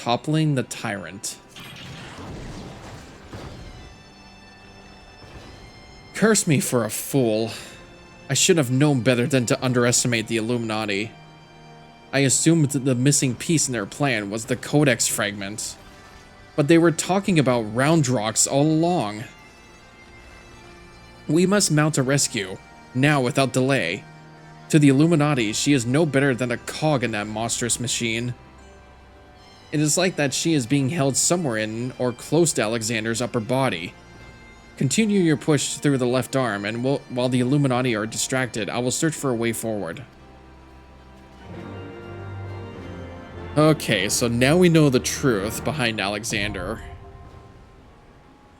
toppling the tyrant. Curse me for a fool. I should have known better than to underestimate the Illuminati. I assumed that the missing piece in their plan was the Codex fragment. But they were talking about Roundrox all along. We must mount a rescue, now without delay. To the Illuminati, she is no better than a cog in that monstrous machine. It is like that she is being held somewhere in or close to Alexander's upper body. Continue your push through the left arm, and while the Illuminati are distracted, I will search for a way forward. Okay, so now we know the truth behind Alexander.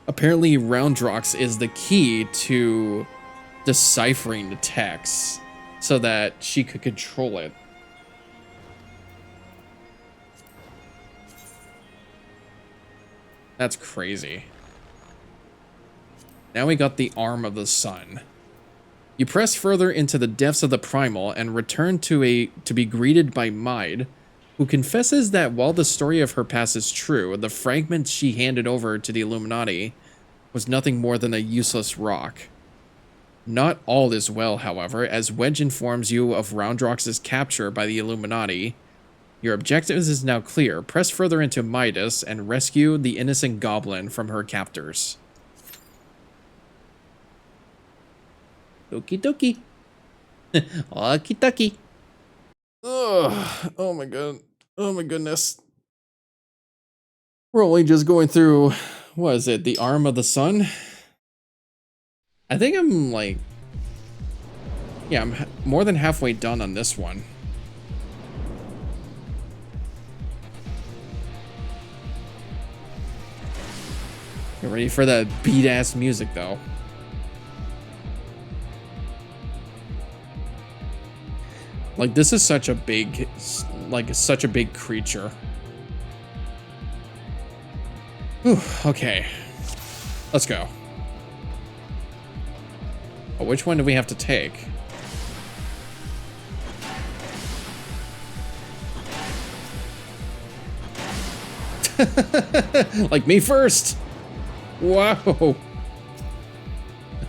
Apparently, Roundrox is the key to deciphering the text so that she could control it. That's crazy. Now we got the Arm of the Sun. You press further into the depths of the Primal and return to be greeted by Maid, who confesses that while the story of her past is true, the fragment she handed over to the Illuminati was nothing more than a useless rock. Not all is well, however, as Wedge informs you of Roundrox's capture by the Illuminati. Your objective is now clear. Press further into Midas and rescue the innocent goblin from her captors. Okie dokie. Okie dokie. Oh my god. Oh my goodness. We're only just going through, what is it, the Arm of the Sun? I think I'm like, yeah, I'm more than halfway done on this one. Get ready for that beat-ass music though. Like, this is such a big, such a big creature. Whew, okay. Let's go. Oh, which one do we have to take? Like me first! Wow!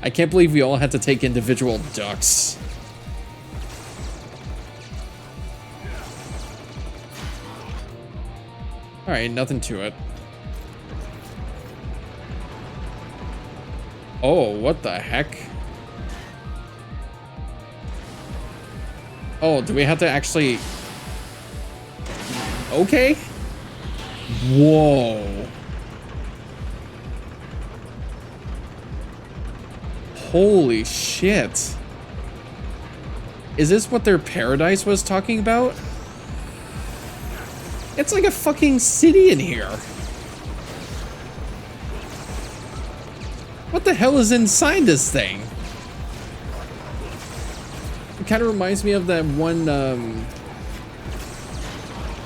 I can't believe we all had to take individual ducks. Alright, nothing to it. Oh, what the heck? Oh, do we have to actually... Okay. Whoa. Holy shit. Is this what their paradise was talking about? It's like a fucking city in here. What the hell is inside this thing? It kind of reminds me of that one,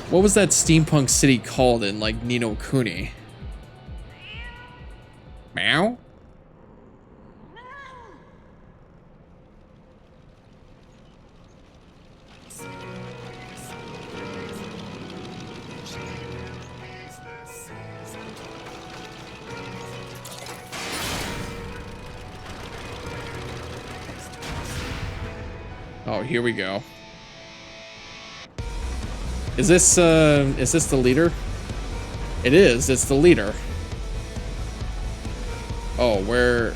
what was that steampunk city called in, like, Ni no Kuni? Meow? Oh, here we go. Is this the leader? It is, it's the leader. Oh, where?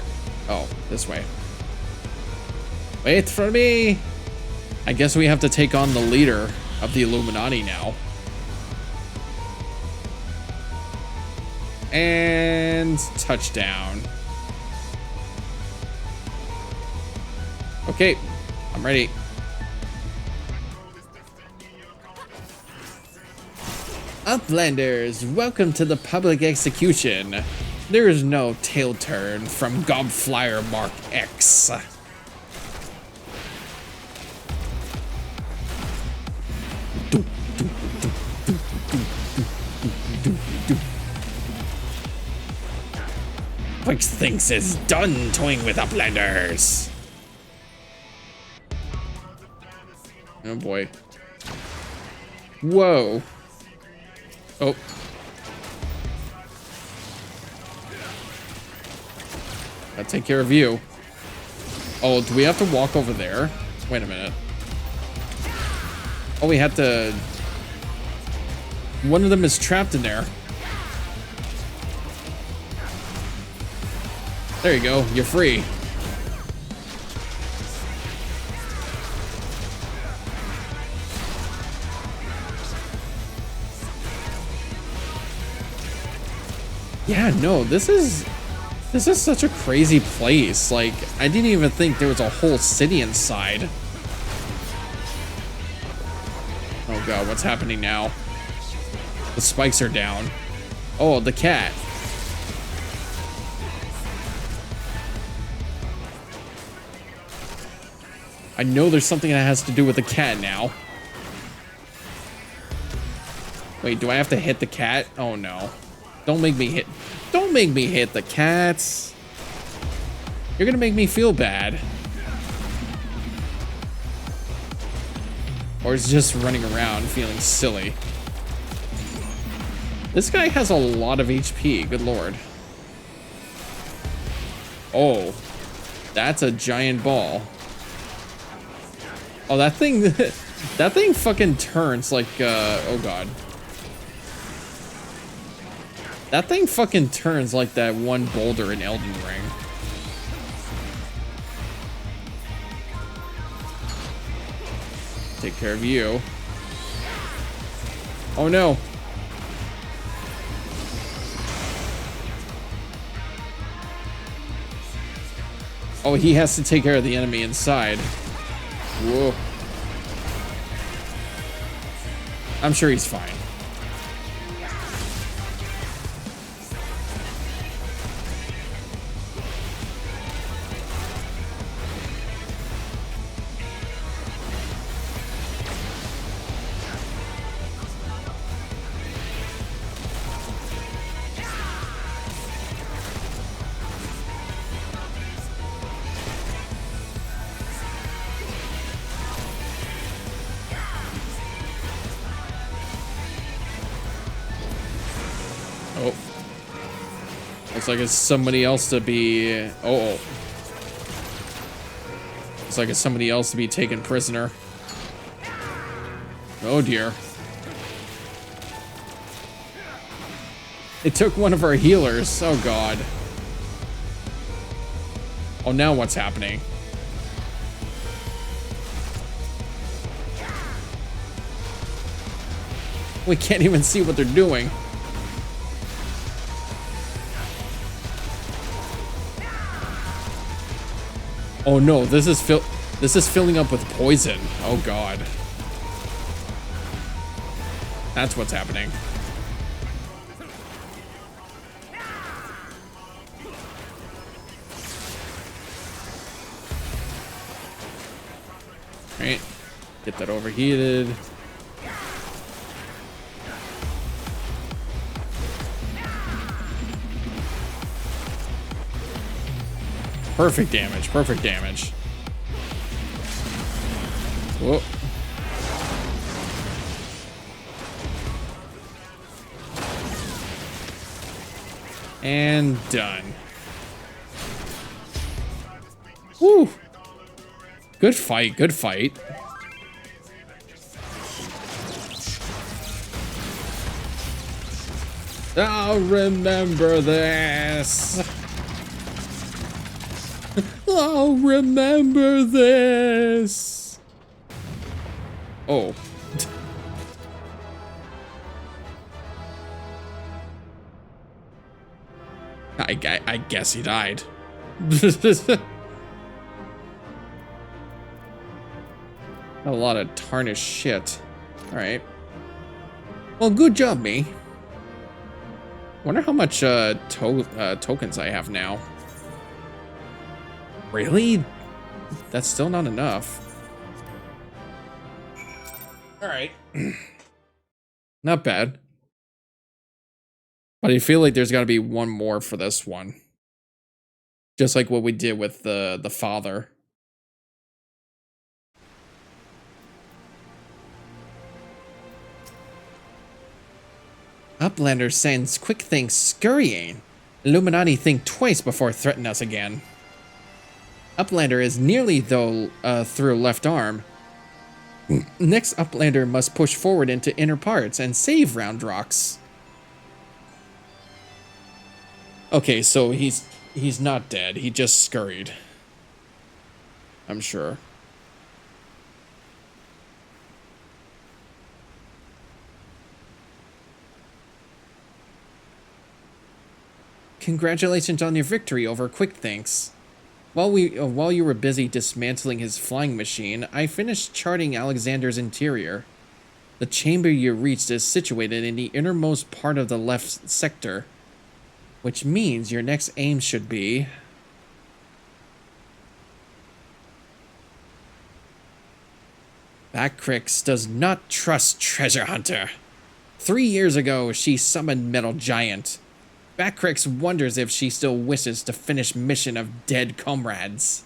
Oh, this way. Wait for me! I guess we have to take on the leader of the Illuminati now. And touchdown. Okay, I'm ready. Uplanders, welcome to the public execution. There is no tail turn from Gobflyer Mark X. Wix thinks it's done toying with Uplanders. Oh boy. Whoa. Oh, Gotta take care of you. Oh, do we have to walk over there? Wait a minute. Oh, we have to... One of them is trapped in there. There you go. You're free. Yeah, no, this is such a crazy place. Like, I didn't even think there was a whole city inside. Oh god, what's happening now? The spikes are down. Oh, the cat. I know there's something that has to do with the cat now. Wait, do I have to hit the cat? Oh no. Don't make me hit the cats. You're gonna make me feel bad. Or it's just running around feeling silly. This guy has a lot of HP, good lord. Oh, that's a giant ball. Oh, that thing, that thing fucking turns like, oh god. That thing fucking turns like that one boulder in Elden Ring. Take care of you. Oh no. Oh, he has to take care of the enemy inside. Whoa. I'm sure he's fine. Oh. Looks like it's somebody else to be... Oh. Looks like it's somebody else to be taken prisoner. Oh dear. It took one of our healers. Oh god. Oh, now what's happening? We can't even see what they're doing. Oh no, this is filling up with poison. Oh god. That's what's happening. Alright. Get that overheated. Perfect damage, perfect damage. Whoa. And done. Woo. Good fight, good fight. I'll remember this. I'll remember this. Oh. I guess he died. A lot of tarnished shit. Alright. Well, good job, me. Wonder how much tokens I have now. Really? That's still not enough. Alright. Not bad. But I feel like there's gotta be one more for this one. Just like what we did with the father. Uplander sends quick things scurrying. Illuminati think twice before threatening us again. Uplander is nearly through left arm. Next Uplander must push forward into inner parts and save Roundrox. Okay, so he's not dead. He just scurried. I'm sure. Congratulations on your victory over Quick Thinks. While you were busy dismantling his flying machine, I finished charting Alexander's interior. The chamber you reached is situated in the innermost part of the left sector, which means your next aim should be... Backrix does not trust Treasure Hunter. 3 years ago, she summoned Metal Giant. Backrix wonders if she still wishes to finish mission of dead comrades.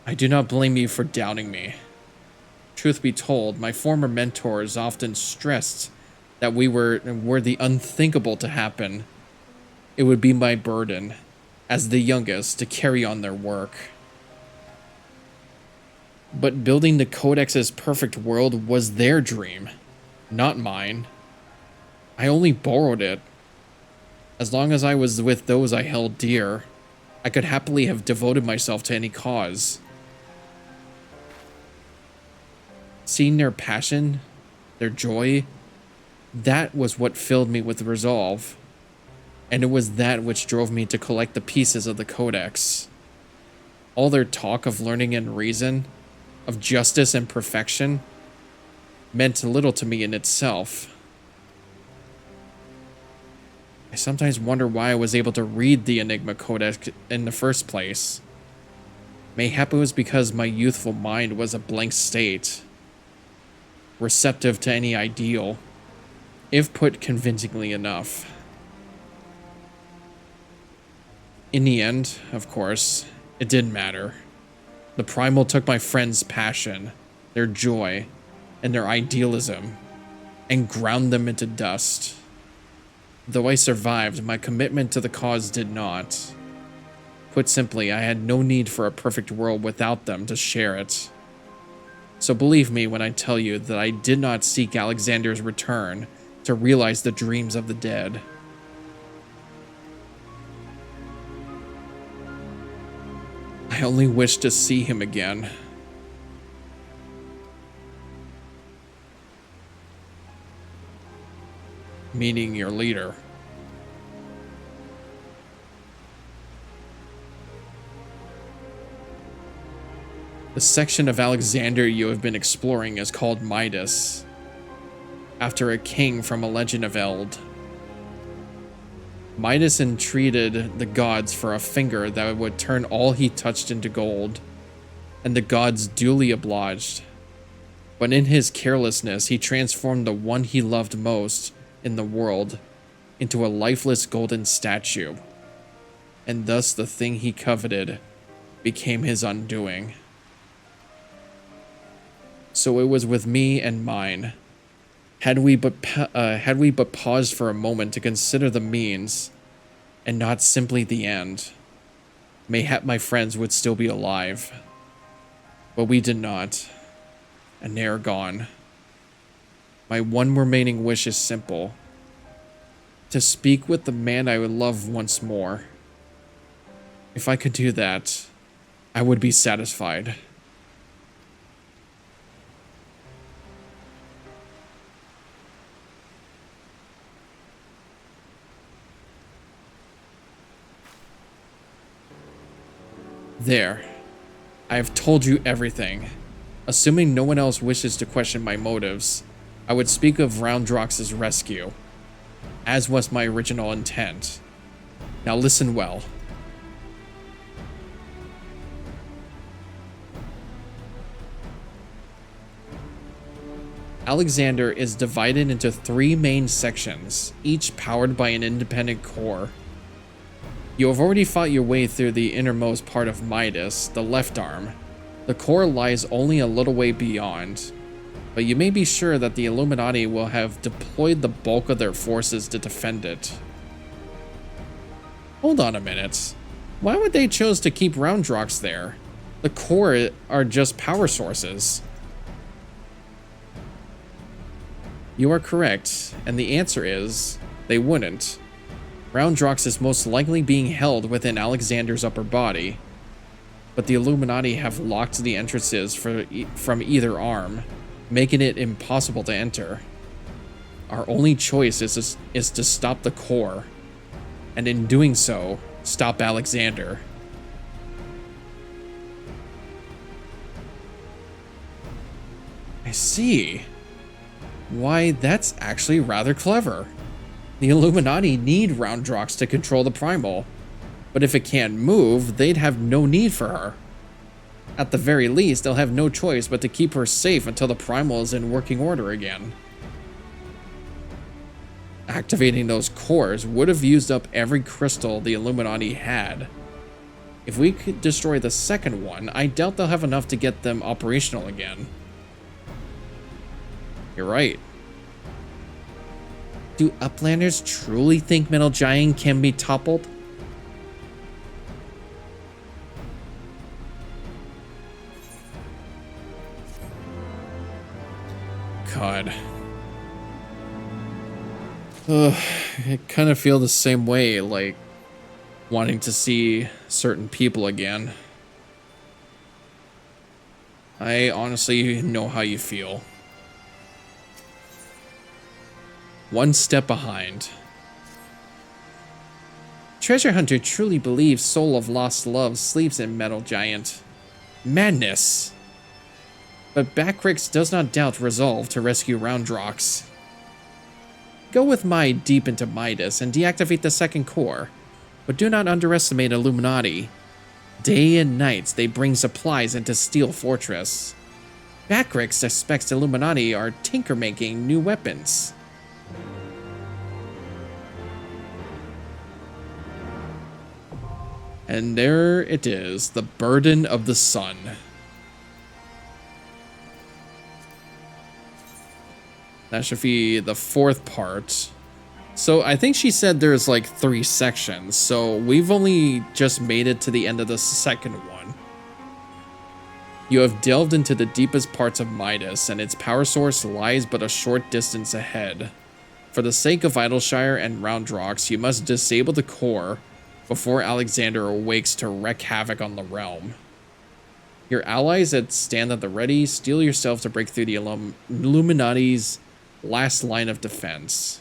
I do not blame you for doubting me. Truth be told, my former mentors often stressed that were the unthinkable to happen. It would be my burden, as the youngest, to carry on their work. But building the Codex's perfect world was their dream, not mine. I only borrowed it. As long as I was with those I held dear, I could happily have devoted myself to any cause. Seeing their passion, their joy, that was what filled me with resolve. And it was that which drove me to collect the pieces of the Codex. All their talk of learning and reason, of justice and perfection, meant little to me in itself. I sometimes wonder why I was able to read the Enigma Codex in the first place. Mayhap it was because my youthful mind was a blank state, receptive to any ideal, if put convincingly enough. In the end, of course, it didn't matter. The Primal took my friends' passion, their joy, and their idealism, and ground them into dust. Though I survived, my commitment to the cause did not. Put simply, I had no need for a perfect world without them to share it. So believe me when I tell you that I did not seek Alexander's return to realize the dreams of the dead. I only wish to see him again. Meaning your leader. The section of Alexander you have been exploring is called Midas, after a king from a legend of Eld. Midas entreated the gods for a finger that would turn all he touched into gold, and the gods duly obliged. But in his carelessness, he transformed the one he loved most in the world into a lifeless golden statue, and thus the thing he coveted became his undoing. So it was with me and mine. Had we but paused for a moment to consider the means, and not simply the end, mayhap my friends would still be alive. But we did not, and they are gone. My one remaining wish is simple: to speak with the man I would love once more. If I could do that, I would be satisfied. There. I have told you everything. Assuming no one else wishes to question my motives, I would speak of Roundrox's rescue, as was my original intent. Now listen well. Alexander is divided into 3 main sections, each powered by an independent core. You have already fought your way through the innermost part of Midas, the left arm. The core lies only a little way beyond, but you may be sure that the Illuminati will have deployed the bulk of their forces to defend it. Hold on a minute. Why would they choose to keep Roundrox there? The core are just power sources. You are correct, and the answer is, they wouldn't. Roundrox is most likely being held within Alexander's upper body, but the Illuminati have locked the entrances from either arm, making it impossible to enter. Our only choice is to stop the core, and in doing so, stop Alexander. I see. Why, that's actually rather clever. The Illuminati need Roundrox to control the Primal, but if it can't move, they'd have no need for her. At the very least, they'll have no choice but to keep her safe until the Primal is in working order again. Activating those cores would have used up every crystal the Illuminati had. If we could destroy the second one, I doubt they'll have enough to get them operational again. You're right. Do Uplanders truly think Metal Giant can be toppled? God. I kind of feel the same way, like wanting to see certain people again. I honestly know how you feel. One step behind. Treasure Hunter truly believes Soul of Lost Love sleeps in Metal Giant. Madness! But Backrix does not doubt resolve to rescue Roundrox. Go with Mide deep into Midas and deactivate the second core, but do not underestimate Illuminati. Day and night they bring supplies into Steel Fortress. Backrix suspects Illuminati are tinker-making new weapons. And there it is, the burden of the sun. That should be the fourth part. So I think she said there's like 3 sections, so we've only just made it to the end of the second one. You have delved into the deepest parts of Midas, and its power source lies but a short distance ahead. For the sake of Idleshire and Roundrox, you must disable the core before Alexander awakes to wreak havoc on the realm. Your allies that stand at the ready, steel yourself to break through the Illuminati's last line of defense.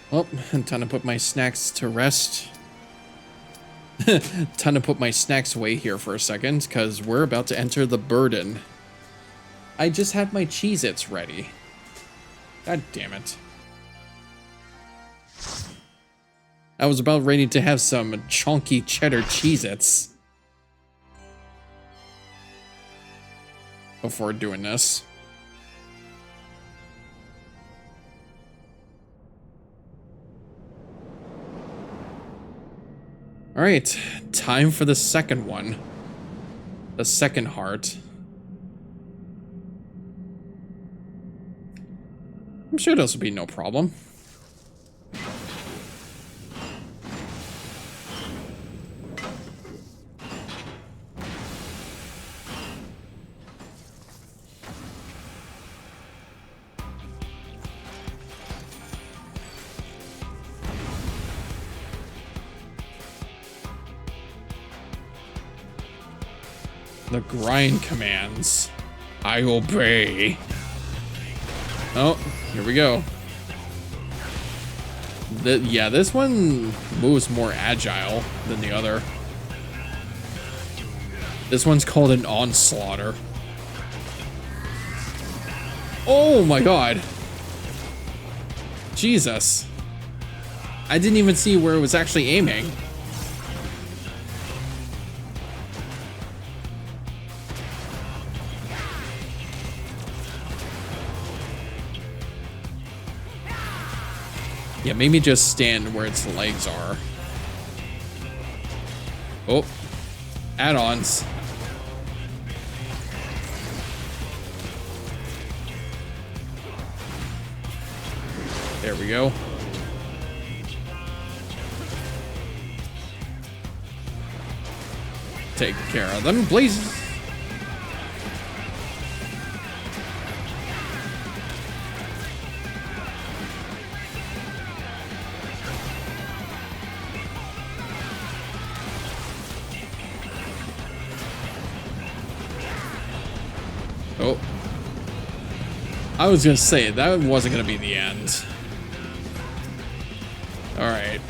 Well, time to put my snacks to rest. Time to put my snacks away here for a second, because we're about to enter the burden. I just had my Cheez-Its ready. God damn it. I was about ready to have some chunky cheddar Cheez-Its before doing this. Alright, time for the second one. The second heart. I'm sure this will be no problem. The grind commands. I obey. Oh, here we go. Yeah, this one moves more agile than the other. This one's called an onslaughter. Oh my god. Jesus. I didn't even see where it was actually aiming. Yeah, maybe just stand where its legs are. Oh, add-ons. There we go. Take care of them, please. Oh. I was gonna say, that wasn't gonna be the end. Alright.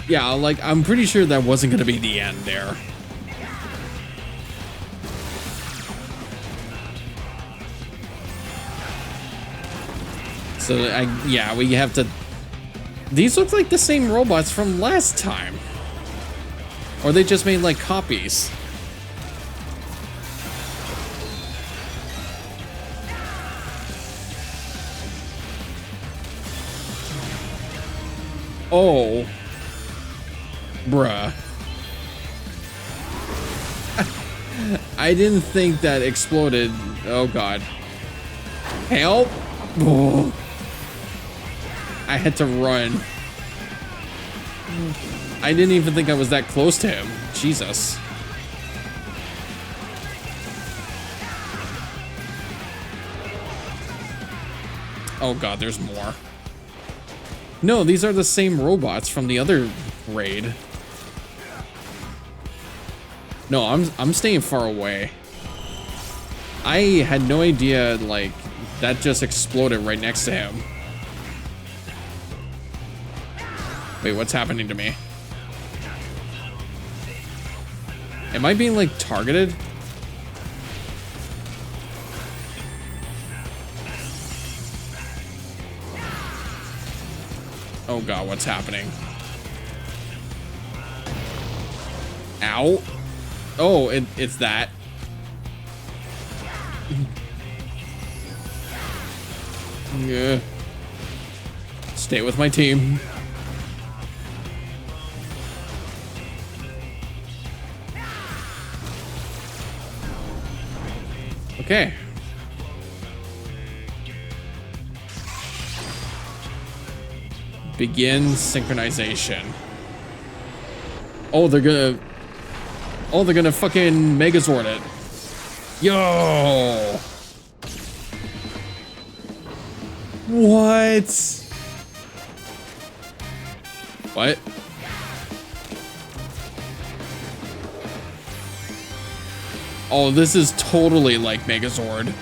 Yeah, like, I'm pretty sure that wasn't gonna be the end there. So, yeah, we have to... These look like the same robots from last time. Or they just made, like, copies. Oh. Bruh. I didn't think that exploded. Oh, God. Help! Oh. I had to run. I didn't even think I was that close to him. Jesus. Oh God, there's more. No, these are the same robots from the other raid. No, I'm staying far away. I had no idea, like, that just exploded right next to him. Wait, what's happening to me? Am I being, like, targeted? Oh God, what's happening? Ow. Oh, it's that. Yeah. Stay with my team. Okay. Begin synchronization. Oh, they're gonna... Oh, they're gonna fucking Megazord it. Yo! What? What? Oh, this is totally like Megazord.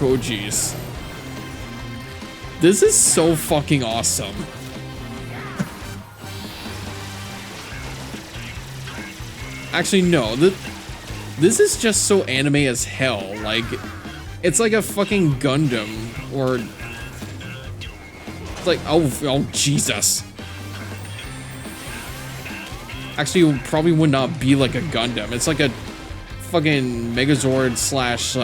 Oh, jeez. This is so fucking awesome. Actually, no. This is just so anime as hell. Like, it's like a fucking Gundam, or... It's like, oh, Jesus. Actually, it probably would not be like a Gundam. It's like a fucking Megazord slash,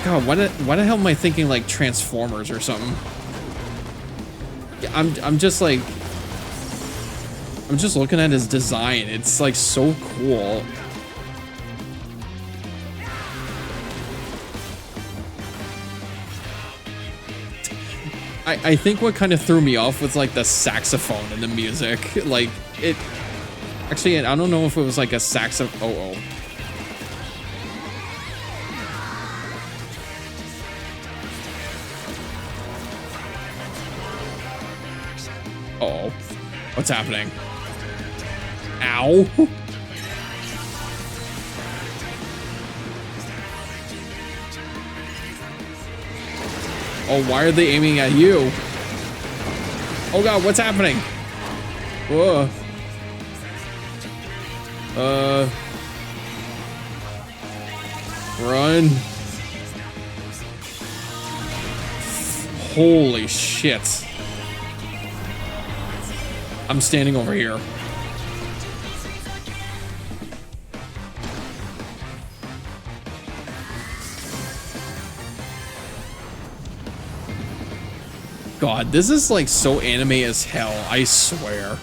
God, why the hell am I thinking like Transformers or something? I'm just like... I'm just looking at his design. It's like so cool. I think what kind of threw me off was like the saxophone in the music. Like it... Actually, I don't know if it was like a saxophone... Oh. Uh-oh. What's happening? Ow. Oh, why are they aiming at you? Oh God, what's happening? Whoa. Run. Holy shit. I'm standing over here. God, this is like so anime as hell, I swear.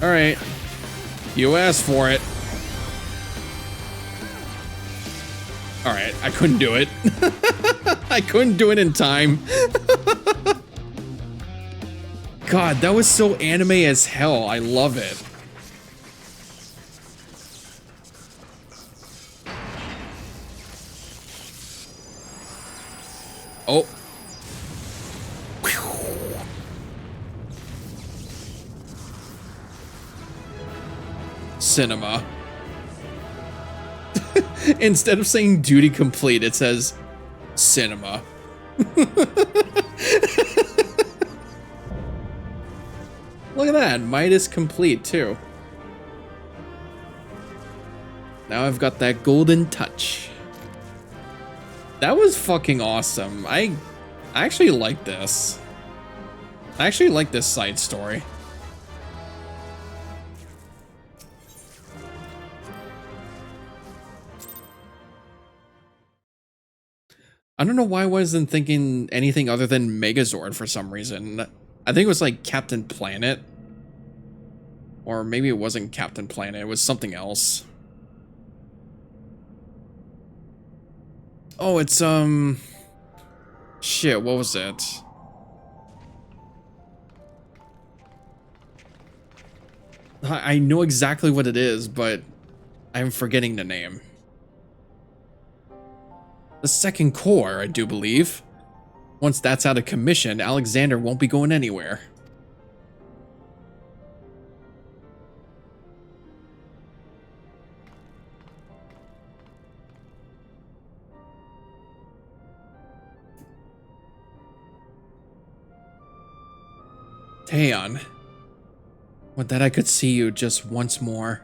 Alright. You asked for it. Alright, I couldn't do it. I couldn't do it in time. God, that was so anime as hell. I love it. Oh. Cinema. Instead of saying duty complete, it says cinema. Look at that, Midas complete too. Now I've got that golden touch. That was fucking awesome. I actually like this. I actually like this side story. I don't know why I wasn't thinking anything other than Megazord for some reason. I think it was like Captain Planet. Or maybe it wasn't Captain Planet, it was something else. Oh, it's, shit, what was it? I know exactly what it is, but I'm forgetting the name. The second core, I do believe. Once that's out of commission, Alexander won't be going anywhere. Taeyeon. Would that I could see you just once more.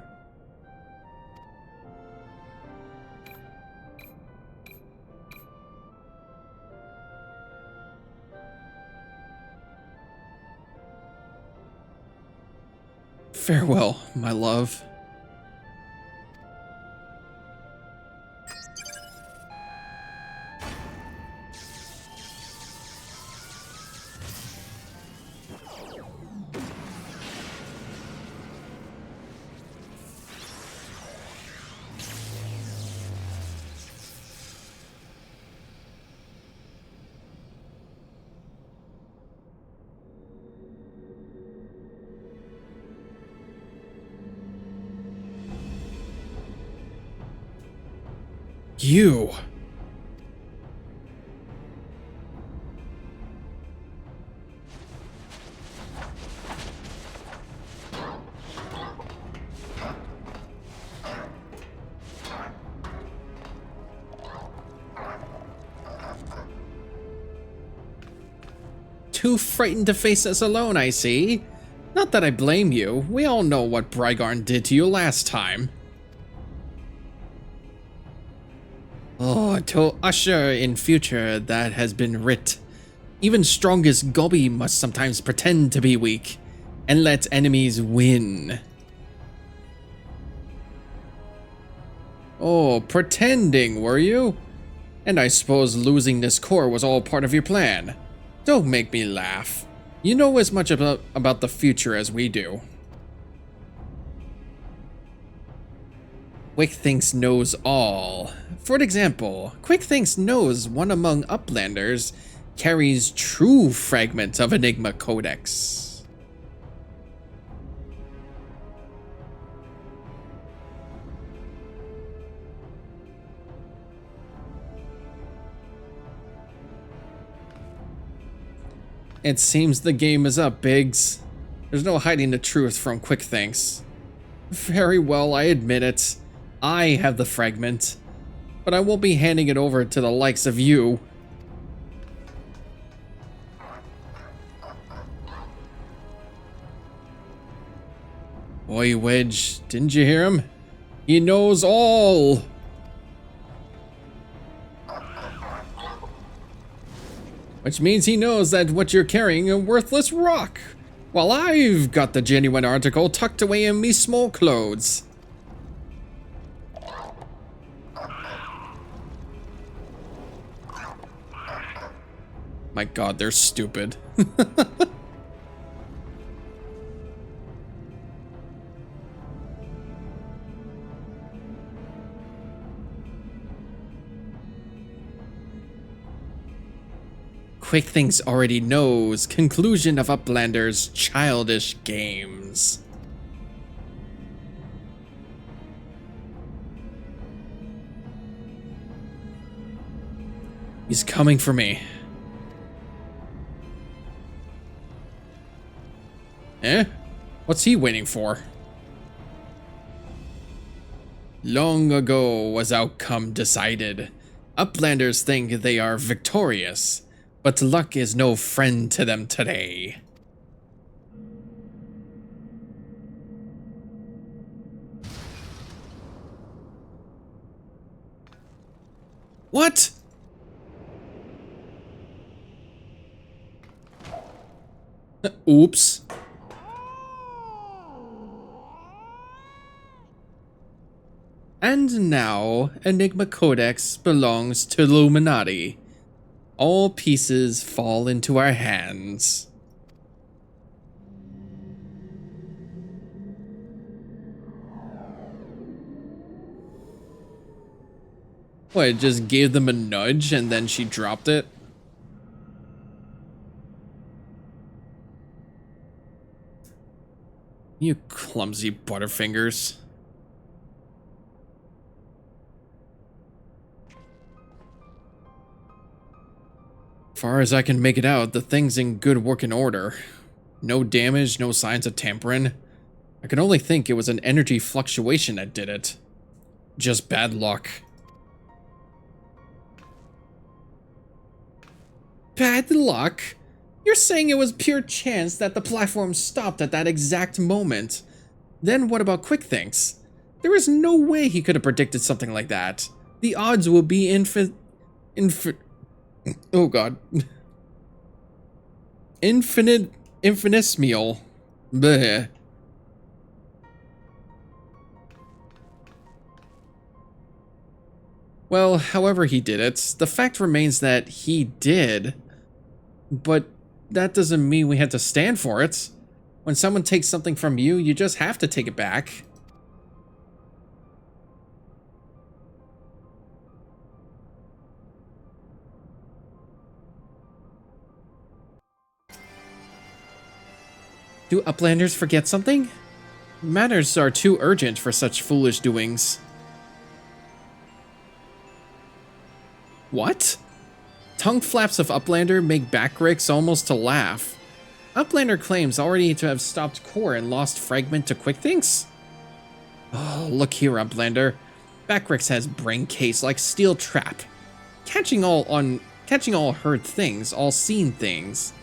Farewell, my love. You. Too frightened to face us alone, I see. Not that I blame you. We all know what Brygarn did to you last time. Oh, to usher in future that has been writ. Even strongest Gobi must sometimes pretend to be weak, and let enemies win. Oh, pretending, were you? And I suppose losing this core was all part of your plan. Don't make me laugh. You know as much about the future as we do. QuickThinks knows all. For example, QuickThinks knows one among Uplanders carries true fragments of Enigma Codex. It seems the game is up, Biggs. There's no hiding the truth from QuickThinks. Very well, I admit it. I have the fragment, but I won't be handing it over to the likes of you. Boy, Wedge, didn't you hear him? He knows all! Which means he knows that what you're carrying is a worthless rock, while I've got the genuine article tucked away in me small clothes. My god, they're stupid. Quick Things already knows. Conclusion of Uplander's childish games. He's coming for me. Eh? What's he waiting for? Long ago was outcome decided. Uplanders think they are victorious, but luck is no friend to them today. What? Oops. And now, Enigma Codex belongs to Illuminati. All pieces fall into our hands. What, it just gave them a nudge and then she dropped it? You clumsy butterfingers. Far as I can make it out, the thing's in good working order. No damage, no signs of tampering. I can only think it was an energy fluctuation that did it. Just bad luck. Bad luck? You're saying it was pure chance that the platform stopped at that exact moment. Then what about Quick Things? There is no way he could have predicted something like that. The odds will be oh god. Infinitesimal. Bleh. Well, however he did it, the fact remains that he did. But that doesn't mean we had to stand for it. When someone takes something from you, you just have to take it back. Do Uplanders forget something? Matters are too urgent for such foolish doings. What? Tongue flaps of Uplander make Backrix almost to laugh. Uplander claims already to have stopped core and lost fragment to Quick Things? Oh, look here, Uplander. Backrix has brain case like steel trap. Catching all heard things, all seen things.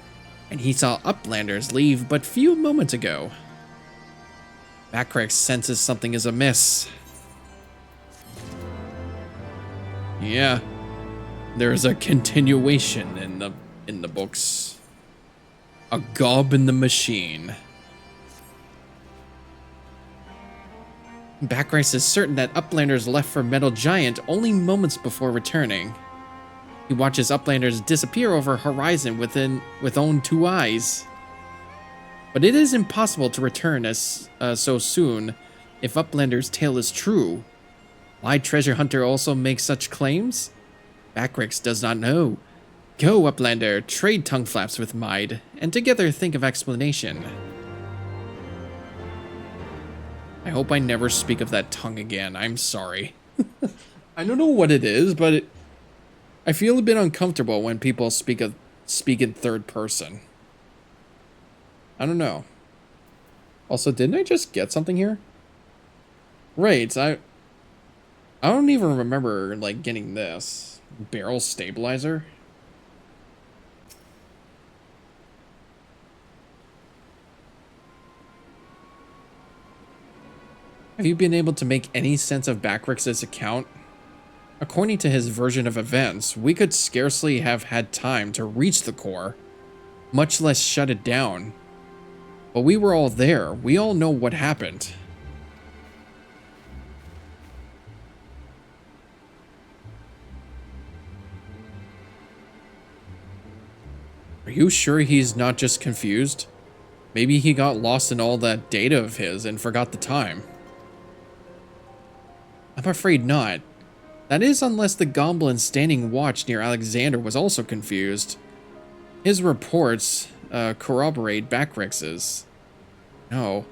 And he saw Uplanders leave but few moments ago. Backrix senses something is amiss. Yeah. There's a continuation in the books. A gob in the machine. Backrix is certain that Uplanders left for Metal Giant only moments before returning. He watches Uplanders disappear over horizon with own two eyes. But it is impossible to return so soon if Uplander's tale is true. Why Treasure Hunter also makes such claims? Backrix does not know. Go, Uplander, trade tongue flaps with Mide, and together think of explanation. I hope I never speak of that tongue again. I'm sorry. I don't know what it is, but I feel a bit uncomfortable when people speak in third person. I don't know. Also, didn't I just get something here? Right, I don't even remember like getting this. Barrel stabilizer? Have you been able to make any sense of Backrix's account? According to his version of events, we could scarcely have had time to reach the core, much less shut it down. But we were all there. We all know what happened. Are you sure he's not just confused? Maybe he got lost in all that data of his and forgot the time. I'm afraid not. That is, unless the goblin standing watch near Alexander was also confused. His reports corroborate Backrix's. No,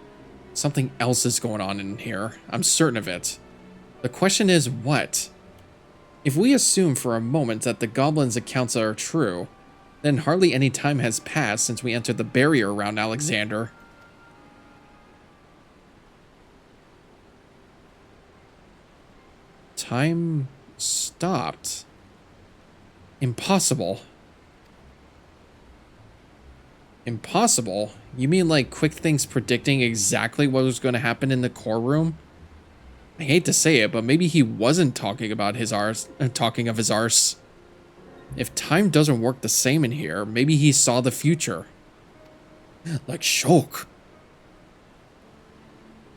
something else is going on in here. I'm certain of it. The question is, what? If we assume for a moment that the goblin's accounts are true, then hardly any time has passed since we entered the barrier around Alexander. Time stopped. Impossible. Impossible? You mean like Quick Things predicting exactly what was going to happen in the core room? I hate to say it, but maybe he wasn't talking about his arse, talking of his arse. If time doesn't work the same in here, maybe he saw the future. Like Shulk.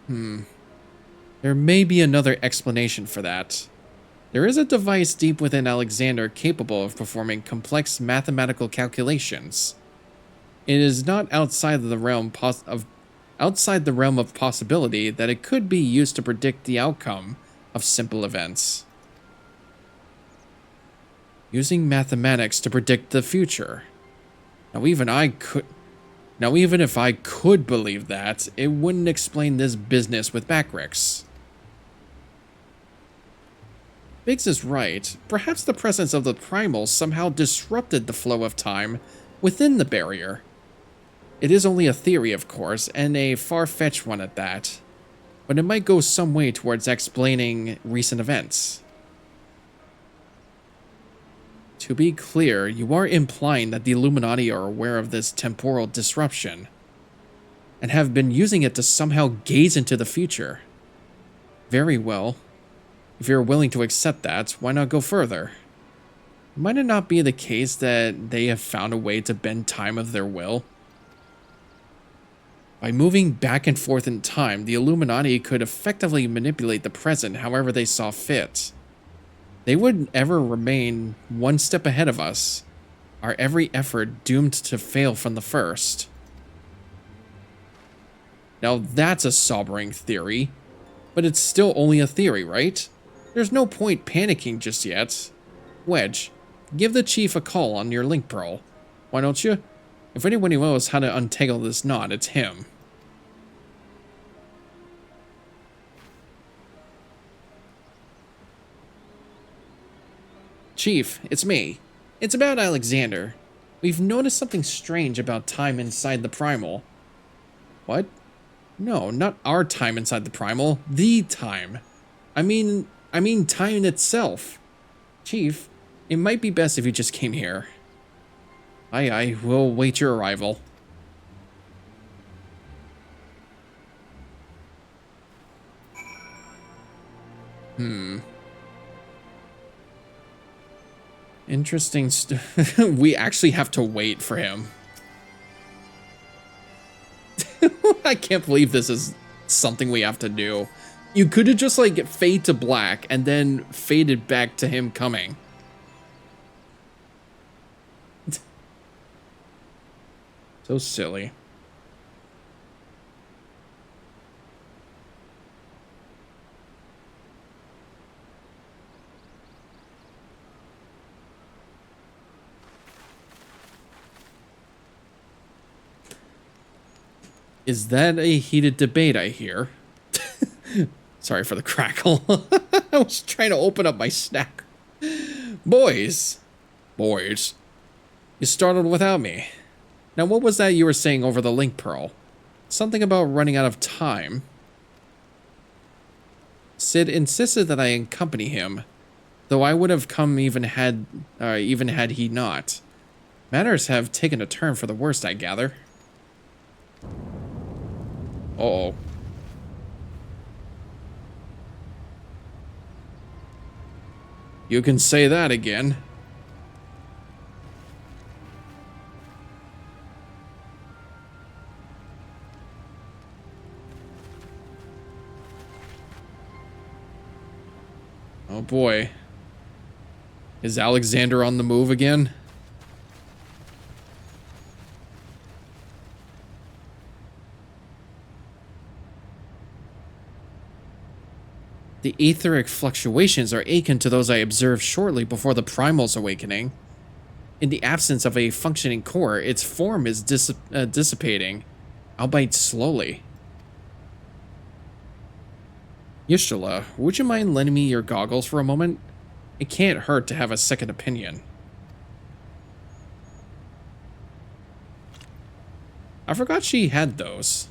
There may be another explanation for that. There is a device deep within Alexander capable of performing complex mathematical calculations. It is not outside the realm of possibility that it could be used to predict the outcome of simple events. Using mathematics to predict the future. Now even if I could believe that, it wouldn't explain this business with Backrix. Biggs is right. Perhaps the presence of the primals somehow disrupted the flow of time within the barrier. It is only a theory, of course, and a far-fetched one at that, but it might go some way towards explaining recent events. To be clear, you are implying that the Illuminati are aware of this temporal disruption, and have been using it to somehow gaze into the future. Very well. If you're willing to accept that, why not go further? Might it not be the case that they have found a way to bend time of their will? By moving back and forth in time, the Illuminati could effectively manipulate the present however they saw fit. They wouldn't ever remain one step ahead of us, our every effort doomed to fail from the first. Now that's a sobering theory, but it's still only a theory, right? There's no point panicking just yet. Wedge, give the chief a call on your link pearl. Why don't you? If anyone knows how to untangle this knot, it's him. Chief, it's me. It's about Alexander. We've noticed something strange about time inside the primal. What? No, not our time inside the primal. The time. I mean time itself. Chief, it might be best if you just came here. Aye, we'll wait your arrival. Interesting. We actually have to wait for him. I can't believe this is something we have to do. You could have just like fade to black and then faded back to him coming. So silly. Is that a heated debate, I hear? Sorry for the crackle. I was trying to open up my snack. Boys. You startled without me. Now, what was that you were saying over the link pearl? Something about running out of time. Sid insisted that I accompany him, though I would have come even had he not. Matters have taken a turn for the worst, I gather. Uh-oh. You can say that again. Oh boy. Is Alexander on the move again? The etheric fluctuations are akin to those I observed shortly before the Primal's awakening. In the absence of a functioning core, its form is dissipating, albeit slowly. Yishtala, would you mind lending me your goggles for a moment? It can't hurt to have a second opinion. I forgot she had those.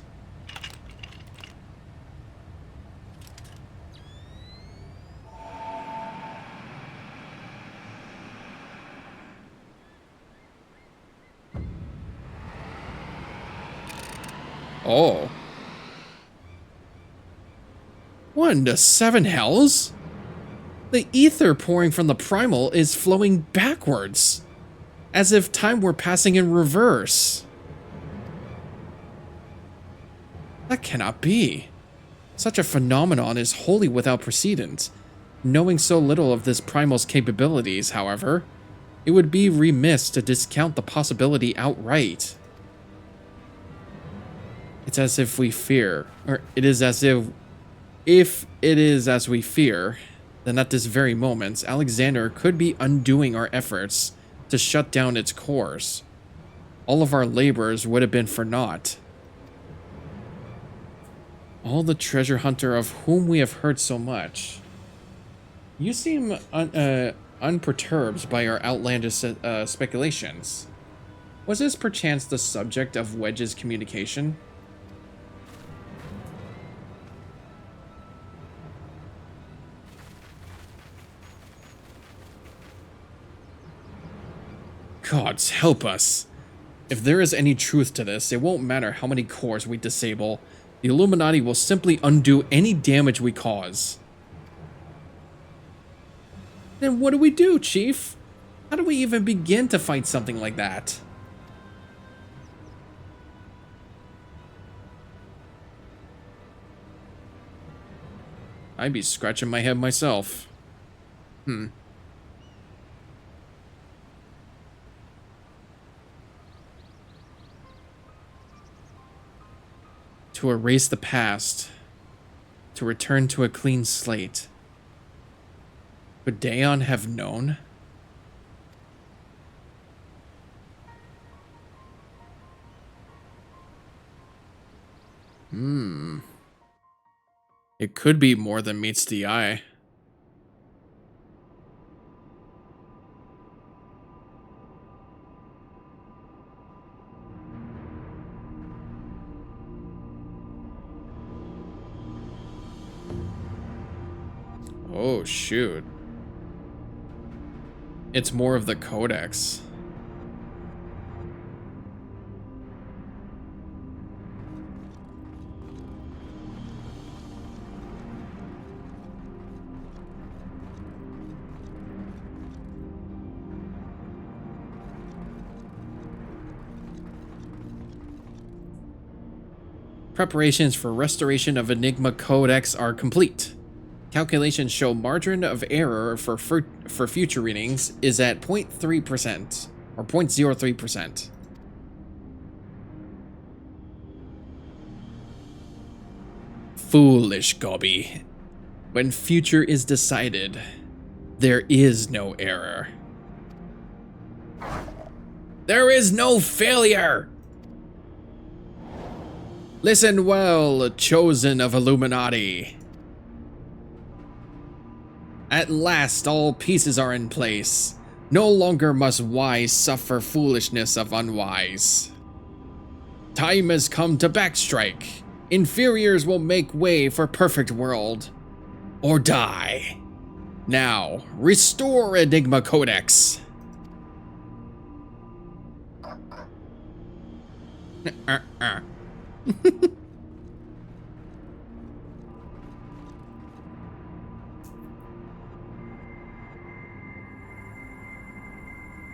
Oh. What in the seven hells? The ether pouring from the primal is flowing backwards, as if time were passing in reverse. That cannot be. Such a phenomenon is wholly without precedent. Knowing so little of this primal's capabilities, however, it would be remiss to discount the possibility outright. It's as if we fear, or it is as if it is as we fear, then at this very moment, Alexander could be undoing our efforts to shut down its cores. All of our labors would have been for naught. All the treasure hunter of whom we have heard so much. You seem unperturbed by our outlandish speculations. Was this perchance the subject of Wedge's communication? Gods help us. If there is any truth to this, it won't matter how many cores we disable. The Illuminati will simply undo any damage we cause. Then what do we do, Chief? How do we even begin to fight something like that? I'd be scratching my head myself. To erase the past, to return to a clean slate. Could Dayon have known? It could be more than meets the eye. Oh, shoot. It's more of the Codex. Preparations for restoration of Enigma Codex are complete. Calculations show margin of error for future readings is at 0.3%, or 0.03%. Foolish Gobby. When future is decided, there is no error. There is no failure! Listen well, chosen of Illuminati. At last, all pieces are in place. No longer must wise suffer foolishness of unwise. Time has come to backstrike. Inferiors will make way for perfect world. Or die. Now, restore Enigma Codex.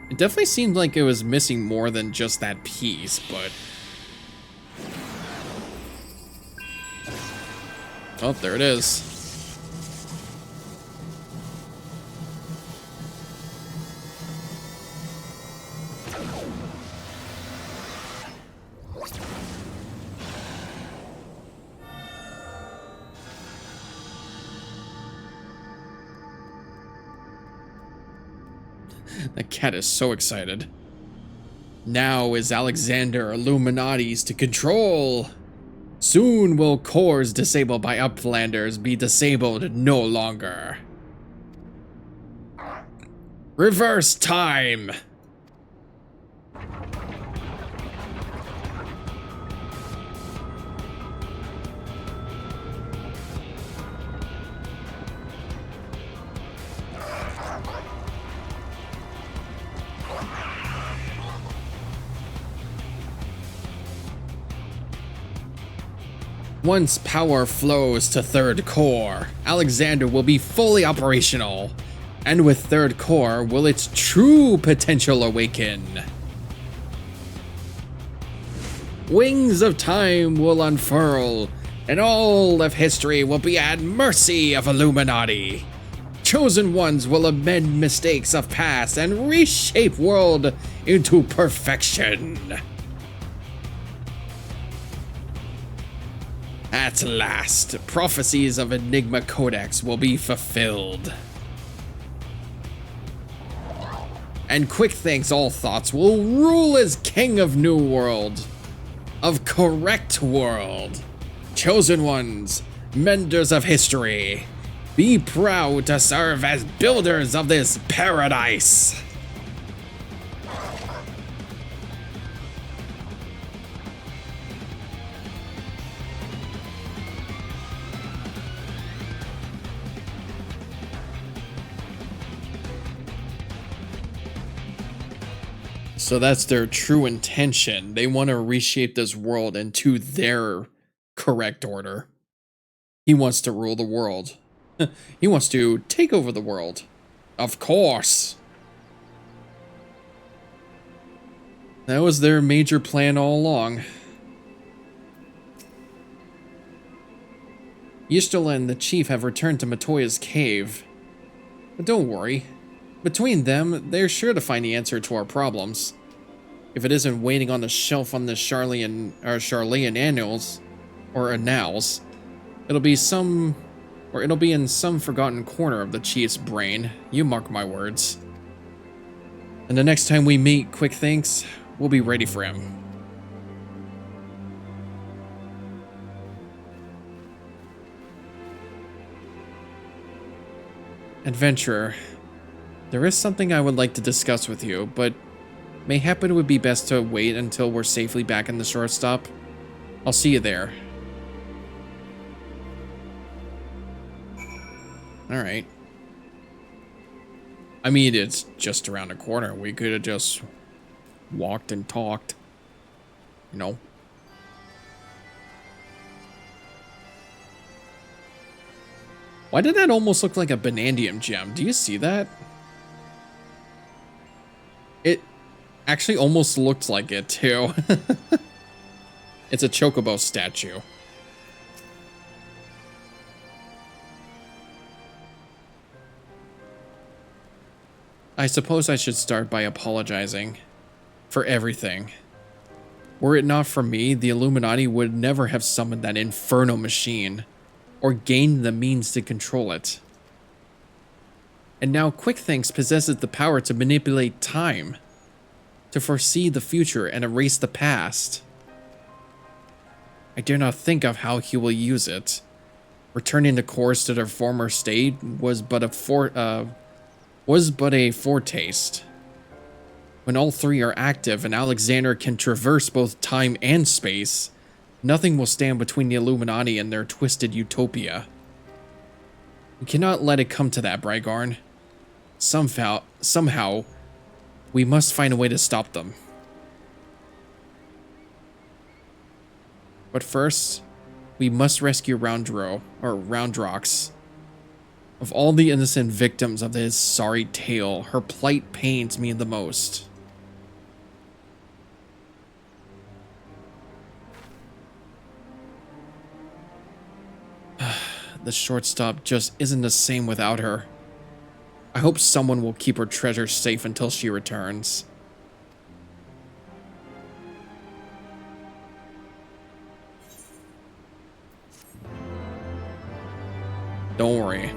It definitely seemed like it was missing more than just that piece, but... Oh, there it is. The cat is so excited. Now is Alexander Illuminati's to control. Soon will cores disabled by Uplanders be disabled no longer. Reverse time! Once power flows to third core, Alexander will be fully operational, and with third core will its true potential awaken. Wings of time will unfurl, and all of history will be at mercy of Illuminati. Chosen ones will amend mistakes of past and reshape world into perfection. At last, prophecies of Enigma Codex will be fulfilled. And Quick Thinks all thoughts will rule as king of New World, of Correct World. Chosen ones, menders of history, be proud to serve as builders of this paradise. So that's their true intention. They want to reshape this world into their correct order. He wants to rule the world. He wants to take over the world. Of course. That was their major plan all along. Ystral and the chief have returned to Matoya's cave. But don't worry. Between them, they're sure to find the answer to our problems. If it isn't waiting on the shelf on the Charlean annals, it'll be in some forgotten corner of the chief's brain. You mark my words. And the next time we meet Quick Thinks, we'll be ready for him. Adventurer, there is something I would like to discuss with you, but mayhap it would be best to wait until we're safely back in the shortstop. I'll see you there. Alright. I mean, it's just around the corner. We could have just walked and talked. You know? Why did that almost look like a Banandium gem? Do you see that? It actually almost looked like it, too. It's a Chocobo statue. I suppose I should start by apologizing for everything. Were it not for me, the Illuminati would never have summoned that inferno machine, or gained the means to control it. And now Quick Thinks possesses the power to manipulate time, to foresee the future and erase the past. I dare not think of how he will use it. Returning the cores to their former state was but a foretaste. When all three are active and Alexander can traverse both time and space, nothing will stand between the Illuminati and their twisted utopia. We cannot let it come to that, Brygarn. Somehow, we must find a way to stop them. But first, we must rescue Roundrox. Of all the innocent victims of his sorry tale, her plight pains me the most. The shortstop just isn't the same without her. I hope someone will keep her treasure safe until she returns. Don't worry.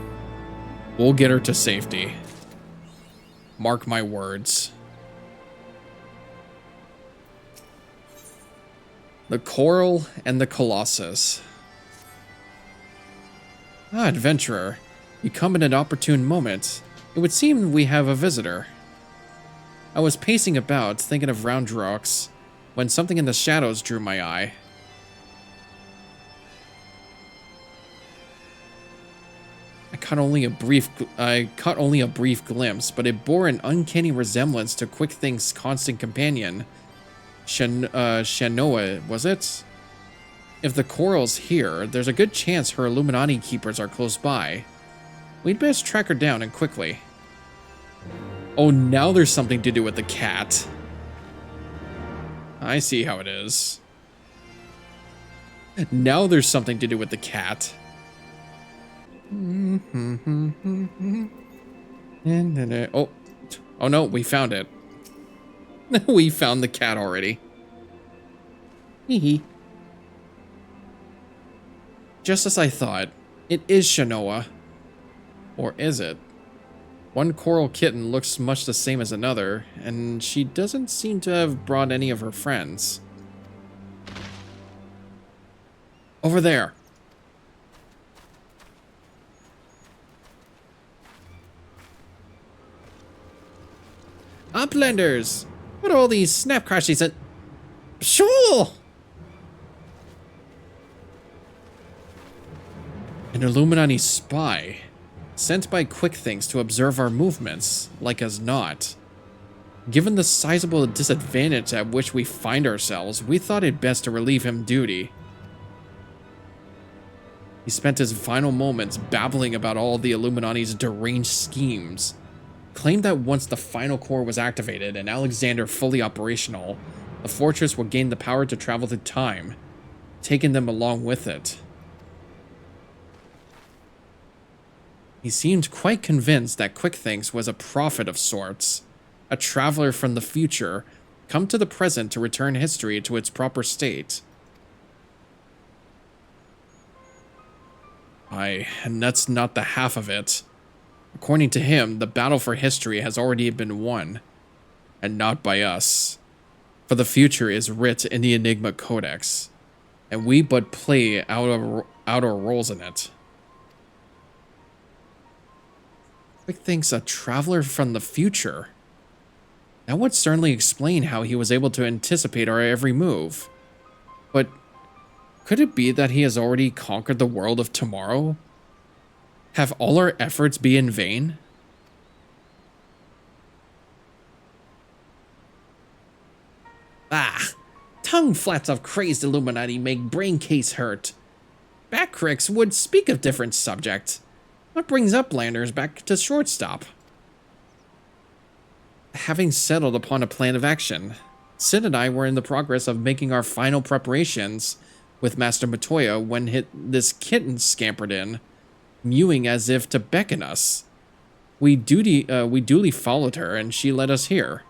We'll get her to safety. Mark my words. The Coral and the Colossus. Ah, adventurer. You come at an opportune moment. It would seem we have a visitor. I was pacing about, thinking of round rocks, when something in the shadows drew my eye. I caught only a brief glimpse, but it bore an uncanny resemblance to Quick Think's constant companion, Shanoa, was it? If the Coral's here, there's a good chance her Illuminati keepers are close by. We'd best track her down and quickly. Oh, now there's something to do with the cat. I see how it is. Now there's something to do with the cat. Oh no, we found it. We found the cat already. Hee. Just as I thought, it is Shanoa. Or is it? One coral kitten looks much the same as another, and she doesn't seem to have brought any of her friends. Over there. Uplanders! What are all these snap crashes and... Sure! An Illuminati spy, sent by Quick Things to observe our movements, like as not. Given the sizable disadvantage at which we find ourselves, we thought it best to relieve him duty. He spent his final moments babbling about all the Illuminati's deranged schemes, claimed that once the final core was activated and Alexander fully operational, the fortress would gain the power to travel through time, taking them along with it. He seemed quite convinced that Quick Things was a prophet of sorts, a traveler from the future, come to the present to return history to its proper state. And that's not the half of it. According to him, the battle for history has already been won, and not by us. For the future is writ in the Enigma Codex, and we but play out our roles in it. Quick Think's a traveler from the future. That would certainly explain how he was able to anticipate our every move. But could it be that he has already conquered the world of tomorrow? Have all our efforts be in vain? Ah, tongue flaps of crazed Illuminati make brain case hurt. Backcricks would speak of different subject. What brings Uplanders back to shortstop? Having settled upon a plan of action, Sid and I were in the progress of making our final preparations with Master Matoya when this kitten scampered in, mewing as if to beckon us. We duly followed her, and she led us here,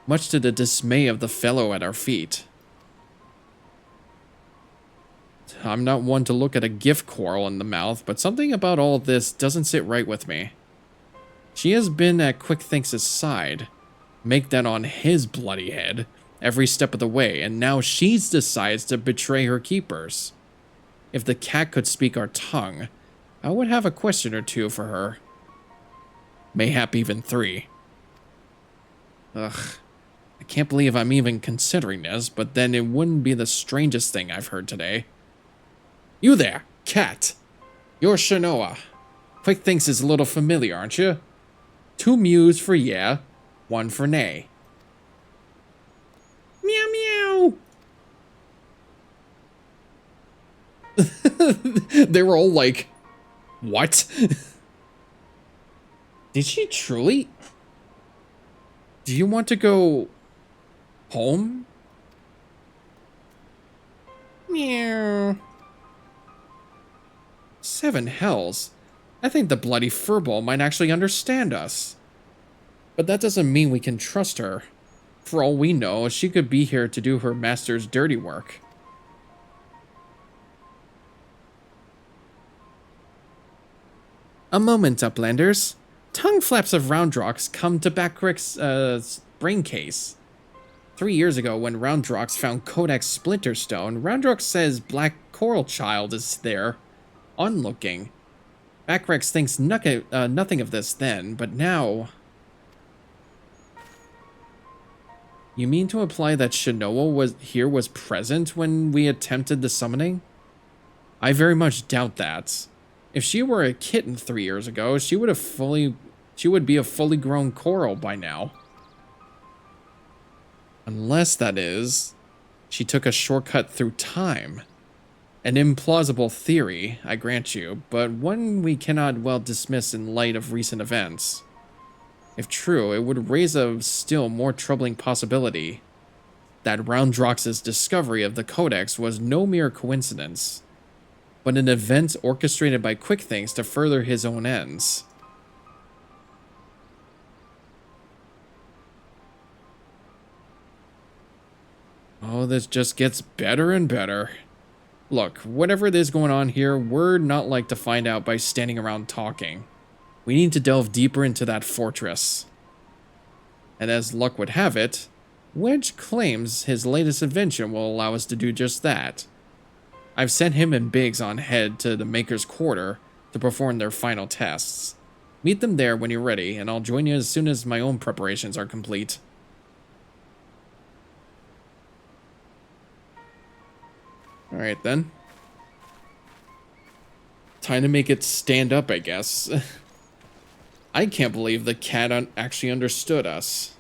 much to the dismay of the fellow at our feet. I'm not one to look at a gift coral in the mouth, but something about all this doesn't sit right with me. She has been at Quick Thinks' side, make that on his bloody head, every step of the way, and now she decides to betray her keepers. If the cat could speak our tongue, I would have a question or two for her. Mayhap even 3. Ugh, I can't believe I'm even considering this, but then it wouldn't be the strangest thing I've heard today. You there, cat. You're Shanoa. Quick Thinks is a little familiar, aren't you? 2 mews for yeah, 1 for nay. Meow meow. They were all like, what? Did she truly? Do you want to go home? Meow. 7 hells. I think the bloody furball might actually understand us. But that doesn't mean we can trust her. For all we know, she could be here to do her master's dirty work. A moment, Uplanders. Tongue flaps of Roundrox come to Backrick's brain case. 3 years ago, when Roundrox found Codex Splinterstone, Roundrox says Black Coral Child is there, onlooking. Backrex thinks nothing of this then, but now... You mean to imply that Shinoa was present when we attempted the summoning? I very much doubt that. If she were a kitten 3 years ago, she would be a fully grown coral by now. Unless, that is, she took a shortcut through time. An implausible theory, I grant you, but one we cannot well dismiss in light of recent events. If true, it would raise a still more troubling possibility that Roundrox's discovery of the Codex was no mere coincidence, but an event orchestrated by Quick Things to further his own ends. Oh, this just gets better and better. Look, whatever it is going on here, we're not like to find out by standing around talking. We need to delve deeper into that fortress. And as luck would have it, Wedge claims his latest invention will allow us to do just that. I've sent him and Biggs on ahead to the Maker's Quarter to perform their final tests. Meet them there when you're ready, and I'll join you as soon as my own preparations are complete. Alright then. Time to make it stand up, I guess. I can't believe the cat actually understood us.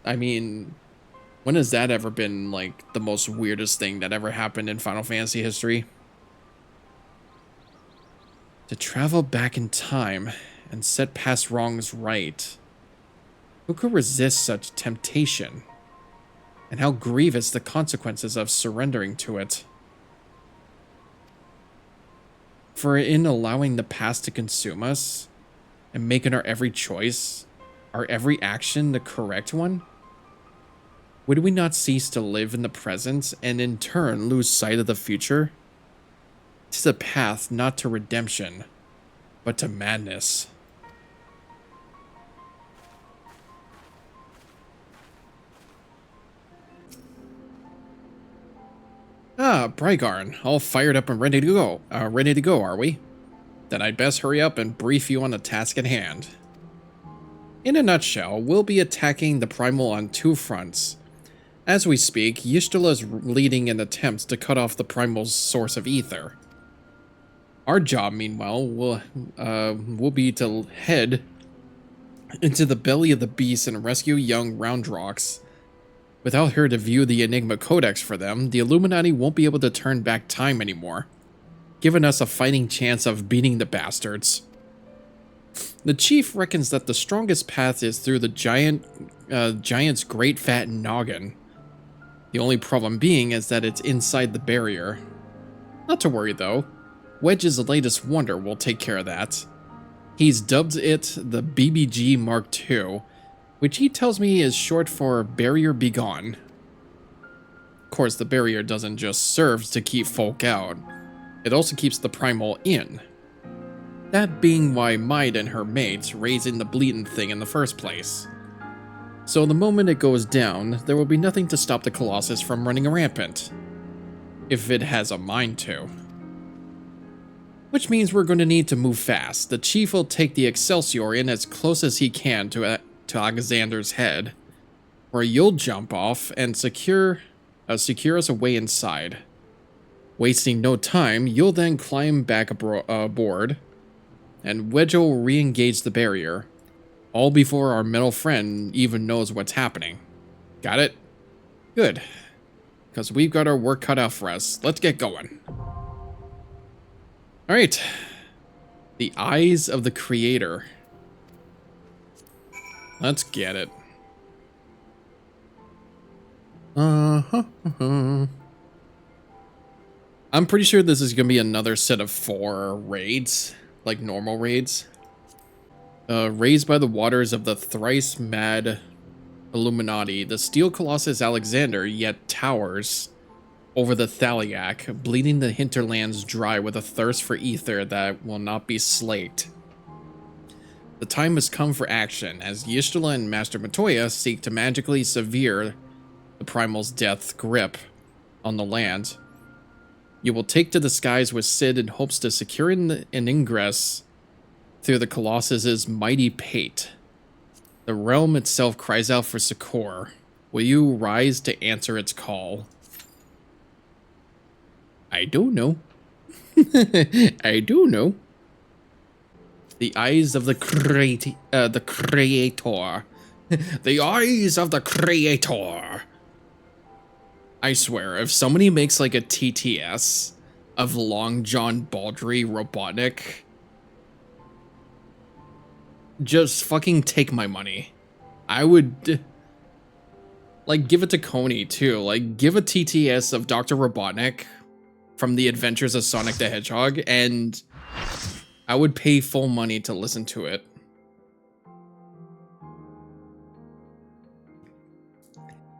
I mean, when has that ever been, like, the most weirdest thing that ever happened in Final Fantasy history? To travel back in time and set past wrongs right. Who could resist such temptation? And how grievous the consequences of surrendering to it. For in allowing the past to consume us, and making our every choice, our every action the correct one, would we not cease to live in the present and in turn lose sight of the future? 'Tis a path not to redemption, but to madness. Ah, Brygarn, all fired up and ready to go. Are we? Then I'd best hurry up and brief you on the task at hand. In a nutshell, we'll be attacking the Primal on two fronts. As we speak, Yshtola's leading an attempt to cut off the Primal's source of ether. Our job, meanwhile, will be to head into the belly of the beast and rescue young Roundrox. Without her to view the Enigma Codex for them, the Illuminati won't be able to turn back time anymore, giving us a fighting chance of beating the bastards. The chief reckons that the strongest path is through the giant's great fat noggin. The only problem being is that it's inside the barrier. Not to worry though, Wedge's latest wonder will take care of that. He's dubbed it the BBG Mark II, which he tells me is short for Barrier Begone. Of course, the barrier doesn't just serve to keep folk out, it also keeps the Primal in. That being why Maid and her mates raised the bleeding thing in the first place. So the moment it goes down, there will be nothing to stop the Colossus from running rampant. If it has a mind to. Which means we're going to need to move fast. The chief will take the Excelsior in as close as he can to Alexander's head, where you'll jump off and secure us away inside. Wasting no time, you'll then climb back aboard, and Wedge will re-engage the barrier, all before our metal friend even knows what's happening. Got it? Good. Because we've got our work cut out for us. Let's get going. Alright. The Eyes of the Creator. Let's get it. I'm pretty sure this is going to be another set of 4 raids, like normal raids. Raised by the waters of the thrice mad Illuminati, the Steel Colossus Alexander yet towers over the Thaliac, bleeding the hinterlands dry with a thirst for ether that will not be slaked. The time has come for action, as Y'shtola and Master Matoya seek to magically sever the Primal's death grip on the land. You will take to the skies with Sid in hopes to secure an ingress through the Colossus's mighty pate. The realm itself cries out for succor. Will you rise to answer its call? I don't know. I don't know. The eyes of the creator. The eyes of the creator. I swear, if somebody makes like a TTS of Long John Baldry Robotnik, just fucking take my money. I would, like, give it to Coney too. Like, give a TTS of Dr. Robotnik from The Adventures of Sonic the Hedgehog, and I would pay full money to listen to it.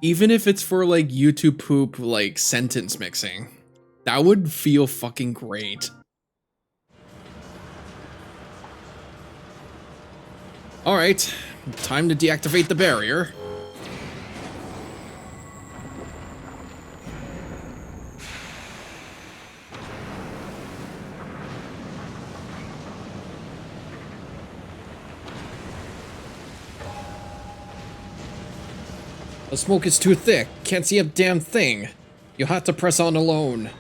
Even if it's for like YouTube poop, like sentence mixing, that would feel fucking great. All right, time to deactivate the barrier. The smoke is too thick. Can't see a damn thing. You'll have to press on alone.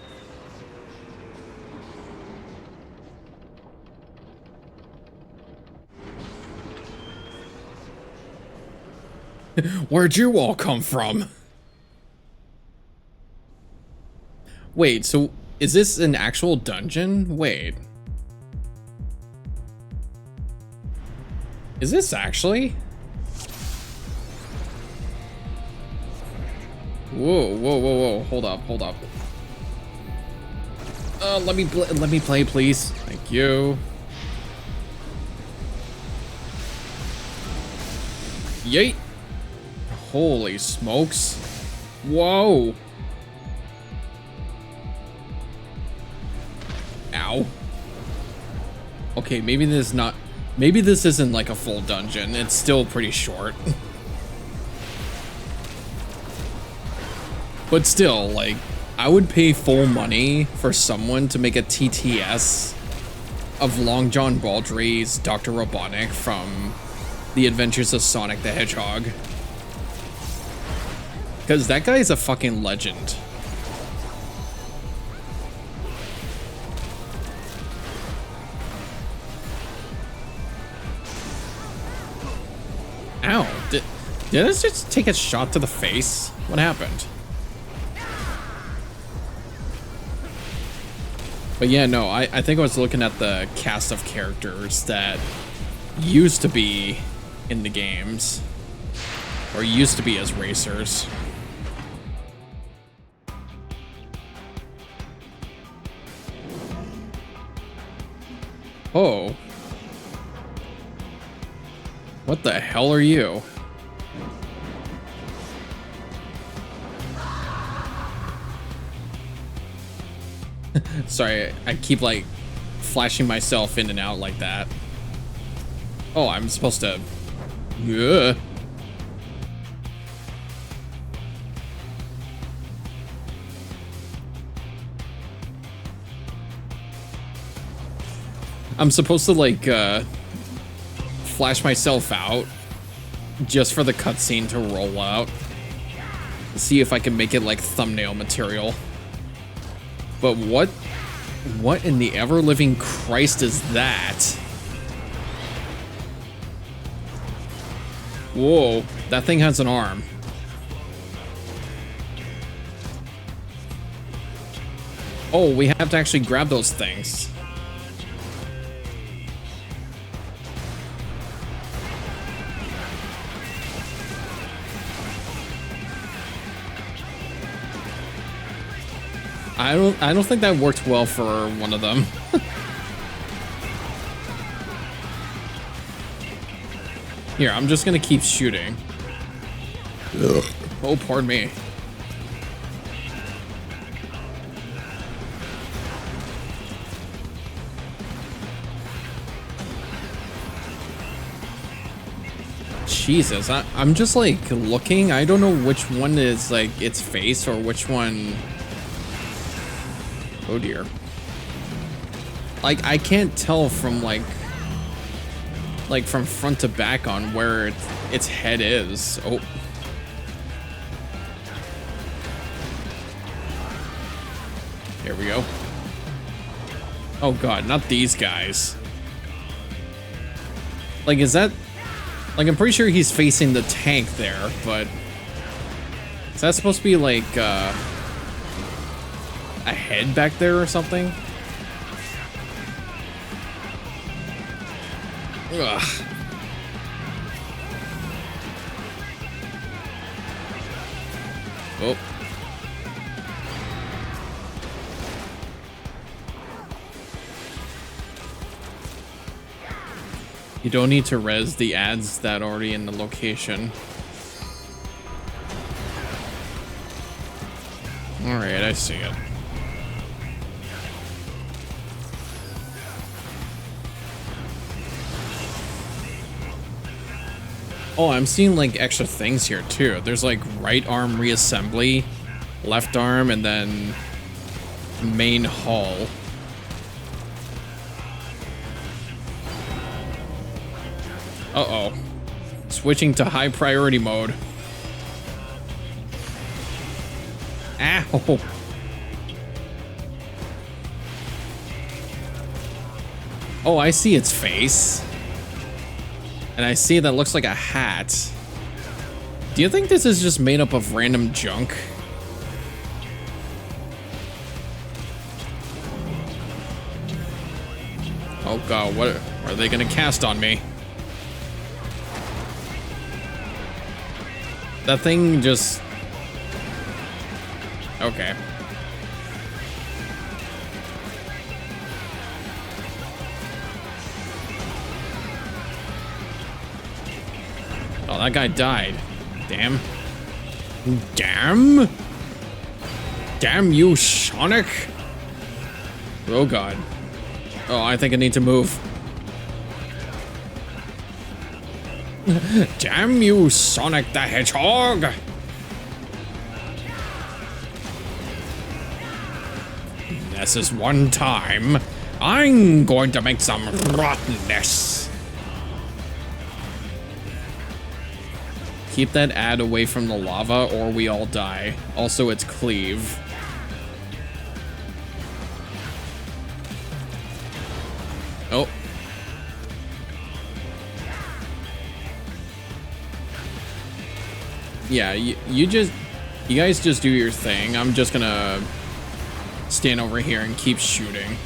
Where'd you all come from? Wait, so is this an actual dungeon? Wait. Is this actually? Whoa, whoa, whoa, whoa. Hold up, hold up. Let me play, please. Thank you. Yeet. Holy smokes. Whoa. Ow. Okay, maybe this isn't like a full dungeon. It's still pretty short. But still, like, I would pay full money for someone to make a TTS of Long John Baldry's Dr. Robotnik from The Adventures of Sonic the Hedgehog. Because that guy is a fucking legend. Ow. Did this just take a shot to the face? What happened? But yeah, no, I think I was looking at the cast of characters that used to be in the games. Or used to be as racers. Oh. What the hell are you? Sorry, I keep like flashing myself in and out like that. Oh, I'm supposed to... Ugh. I'm supposed to like flash myself out just for the cutscene to roll out. See if I can make it like thumbnail material. But what in the ever-living Christ is that? Whoa, that thing has an arm. Oh, we have to actually grab those things. I don't think that worked well for one of them. Here, I'm just gonna keep shooting. Ugh. Oh, pardon me. Jesus, I'm just like looking. I don't know which one is like its face or which one. Oh dear. Like I can't tell from like from front to back on where its head is. Oh. Here we go. Oh god, not these guys. Like, is that... Like, I'm pretty sure he's facing the tank there, but... Is that supposed to be, like, a head back there or something? Ugh. Oh. You don't need to res the ads that are already in the location. Alright, I see it. Oh, I'm seeing like extra things here too. There's like right arm reassembly, left arm, and then main hull. Uh-oh. Switching to high priority mode. Ow! Oh, I see its face. And I see that looks like a hat. Do you think this is just made up of random junk? Oh god, what are they gonna cast on me? That thing just... Okay. Oh, that guy died. Damn. Damn? Damn you, Sonic! Oh god. Oh, I think I need to move. Damn you, Sonic the Hedgehog! This is one time. I'm going to make some rottenness. Keep that ad away from the lava or we all die. Also, it's cleave. Oh. Yeah, you guys just do your thing. I'm just gonna stand over here and keep shooting.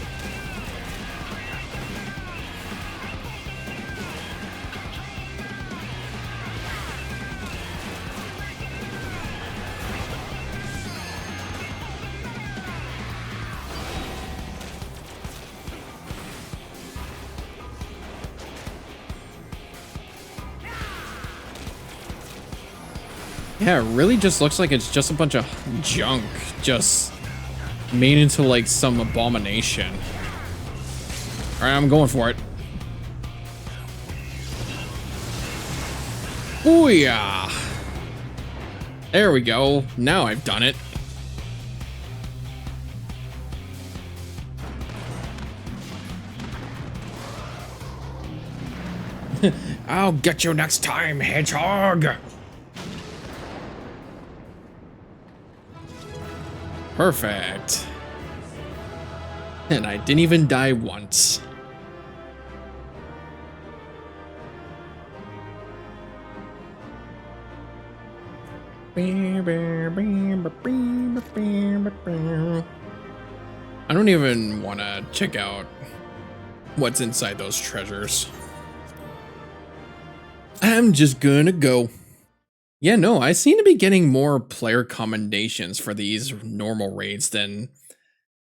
Yeah, it really just looks like it's just a bunch of junk just made into like some abomination. All right, I'm going for it. Booyah! There we go. Now I've done it. I'll get you next time, Hedgehog. Perfect. And I didn't even die once. I don't even want to check out what's inside those treasures. I'm just gonna go. Yeah, no, I seem to be getting more player commendations for these normal raids than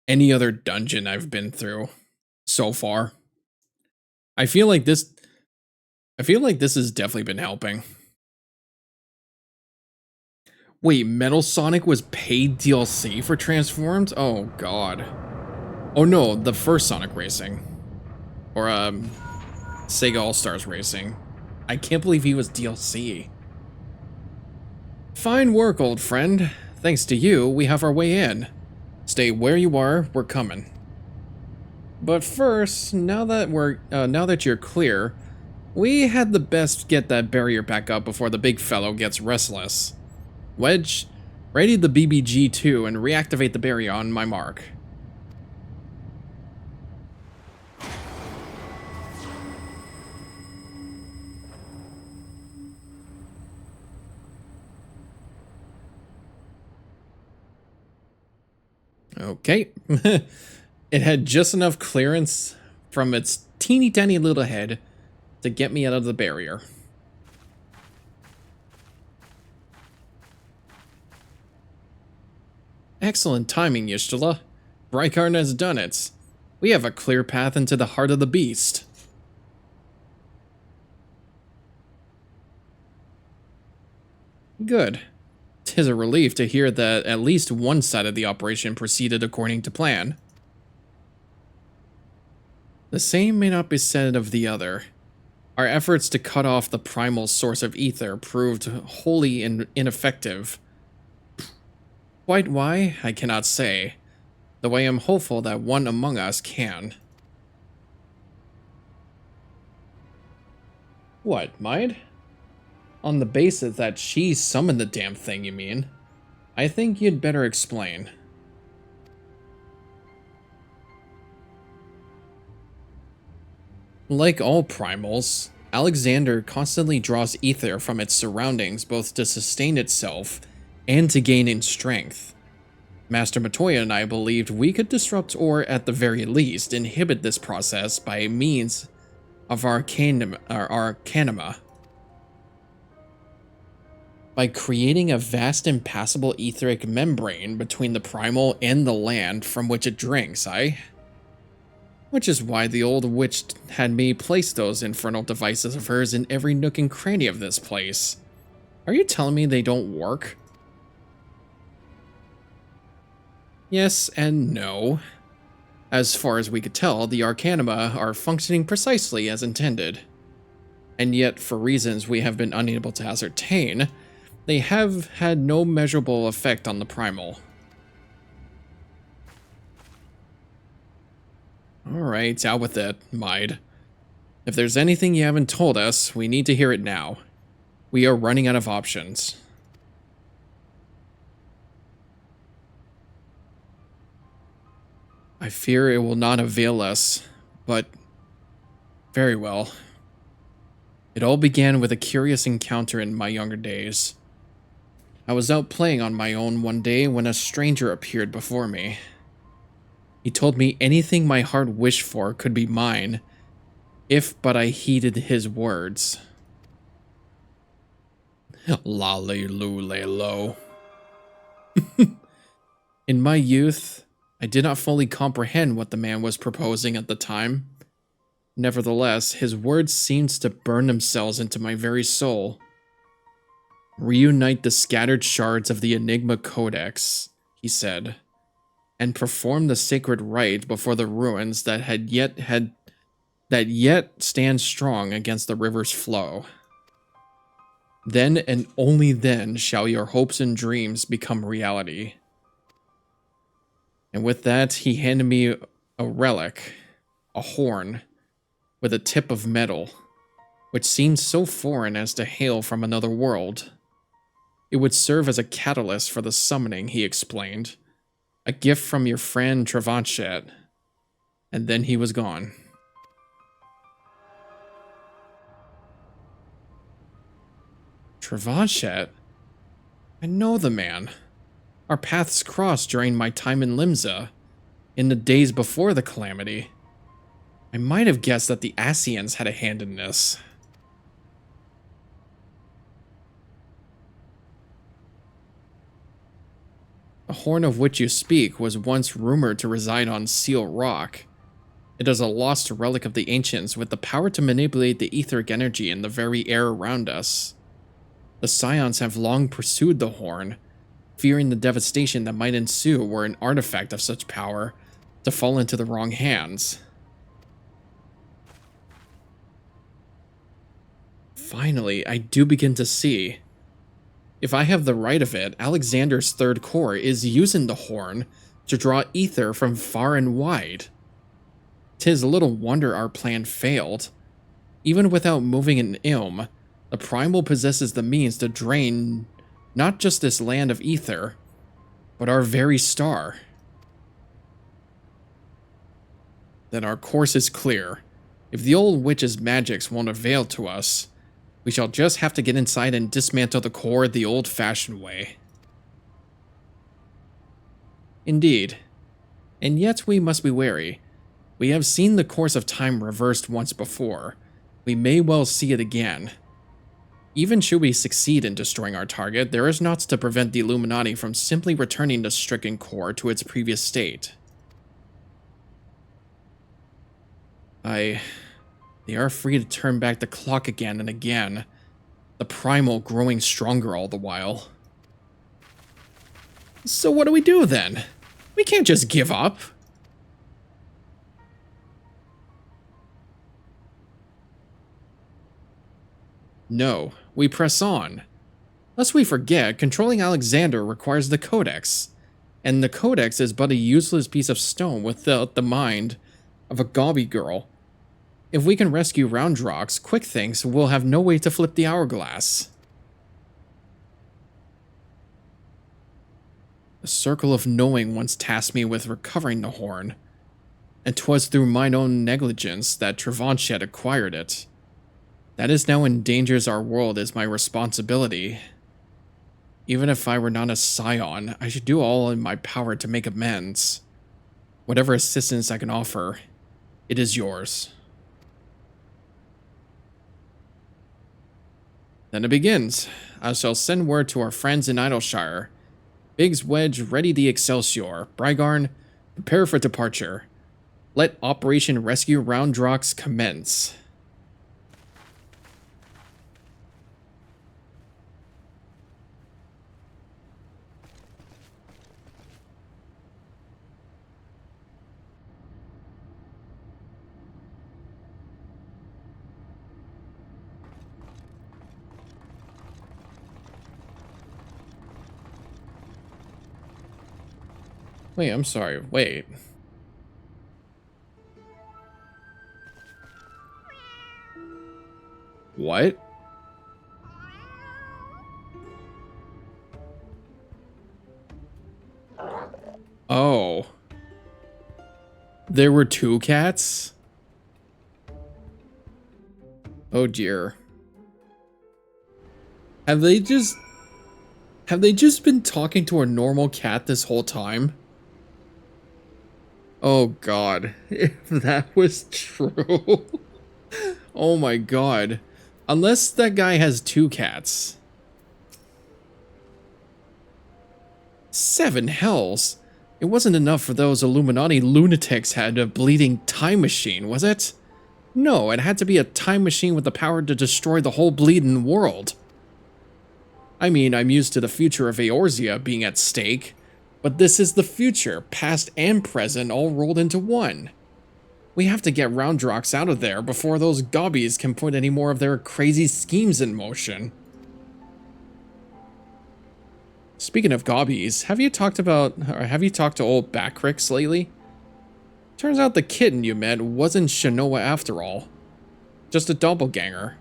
any other dungeon I've been through so far. I feel like this has definitely been helping. Wait, Metal Sonic was paid DLC for Transformed? Oh god. Oh no, the first Sonic Racing. Or Sega All-Stars Racing. I can't believe he was DLC. Fine work, old friend. Thanks to you, we have our way in. Stay where you are, we're coming. But first, now that you're clear, we had the best get that barrier back up before the big fellow gets restless. Wedge, ready the BBG-2 and reactivate the barrier on my mark. Okay. It had just enough clearance from its teeny tiny little head to get me out of the barrier. Excellent timing, Y'shtola. Brycarn has done it. We have a clear path into the heart of the beast. Good. 'Tis a relief to hear that at least one side of the operation proceeded according to plan. The same may not be said of the other. Our efforts to cut off the primal source of ether proved wholly ineffective. Quite why, I cannot say, though I am hopeful that one among us can. What, Maid? On the basis that she summoned the damn thing, you mean? I think you'd better explain. Like all primals, Alexander constantly draws ether from its surroundings both to sustain itself and to gain in strength. Master Matoya and I believed we could disrupt or, at the very least, inhibit this process by means of Arcanima. By creating a vast impassable etheric membrane between the primal and the land from which it drinks, Which is why the old witch had me place those infernal devices of hers in every nook and cranny of this place. Are you telling me they don't work? Yes and no. As far as we could tell, the Arcanima are functioning precisely as intended. And yet, for reasons we have been unable to ascertain, they have had no measurable effect on the primal. Alright, out with it, Maid. If there's anything you haven't told us, we need to hear it now. We are running out of options. I fear it will not avail us, but very well. It all began with a curious encounter in my younger days. I was out playing on my own one day when a stranger appeared before me. He told me anything my heart wished for could be mine, if but I heeded his words. Lolly-loo-lay-lo. In my youth, I did not fully comprehend what the man was proposing at the time. Nevertheless, his words seemed to burn themselves into my very soul. Reunite the scattered shards of the Enigma Codex, he said, and perform the sacred rite before the ruins that yet stand strong against the river's flow. Then and only then shall your hopes and dreams become reality. And with that, he handed me a relic, a horn, with a tip of metal, which seemed so foreign as to hail from another world. It would serve as a catalyst for the summoning, he explained. A gift from your friend Travanchet. And then he was gone. Travanchet? I know the man. Our paths crossed during my time in Limsa, in the days before the calamity. I might have guessed that the Asians had a hand in this. The horn of which you speak was once rumored to reside on Seal Rock. It is a lost relic of the ancients with the power to manipulate the etheric energy in the very air around us. The Scions have long pursued the horn, fearing the devastation that might ensue were an artifact of such power to fall into the wrong hands. Finally, I do begin to see. If I have the right of it, Alexander's third core is using the horn to draw ether from far and wide. 'Tis little wonder our plan failed. Even without moving an ilm, the primal possesses the means to drain not just this land of ether, but our very star. Then our course is clear. If the old witch's magics won't avail to us, we shall just have to get inside and dismantle the core the old-fashioned way. Indeed. And yet we must be wary. We have seen the course of time reversed once before. We may well see it again. Even should we succeed in destroying our target, there is naught to prevent the Illuminati from simply returning the stricken core to its previous state. They are free to turn back the clock again and again, the primal growing stronger all the while. So what do we do then? We can't just give up. No, we press on. Lest we forget, controlling Alexander requires the Codex, and the Codex is but a useless piece of stone without the mind of a gobby girl. If we can rescue Roundrox, Quick thinks we'll have no way to flip the hourglass. The Circle of Knowing once tasked me with recovering the horn, and 'twas through mine own negligence that Travanchet acquired it. That is now endangers our world is my responsibility. Even if I were not a scion, I should do all in my power to make amends. Whatever assistance I can offer, it is yours. Then it begins. I shall send word to our friends in Idleshire. Biggs Wedge, ready the Excelsior. Brygarn, prepare for departure. Let Operation Rescue Roundrox commence. Wait, I'm sorry. Wait. What? Oh. There were two cats? Oh dear. Have they just been talking to a normal cat this whole time? Oh god, if that was true. Oh my god. Unless that guy has two cats. 7 hells. It wasn't enough for those Illuminati lunatics had a bleeding time machine, was it? No, it had to be a time machine with the power to destroy the whole bleeding world. I mean, I'm used to the future of Eorzea being at stake. But this is the future, past and present, all rolled into one. We have to get Roundrox out of there before those gobbies can put any more of their crazy schemes in motion. Speaking of gobbies, have you talked to old Backrix lately? Turns out the kitten you met wasn't Shanoa after all. Just a doppelganger.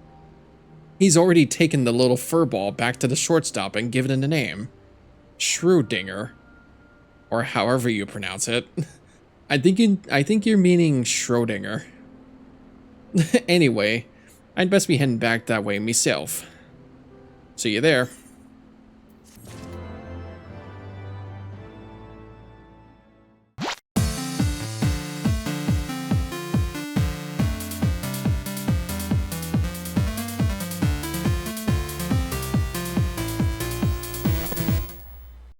He's already taken the little furball back to the shortstop and given it a name. Schrödinger. Or however you pronounce it. I think you're meaning Schrödinger. Anyway, I'd best be heading back that way myself. See you there.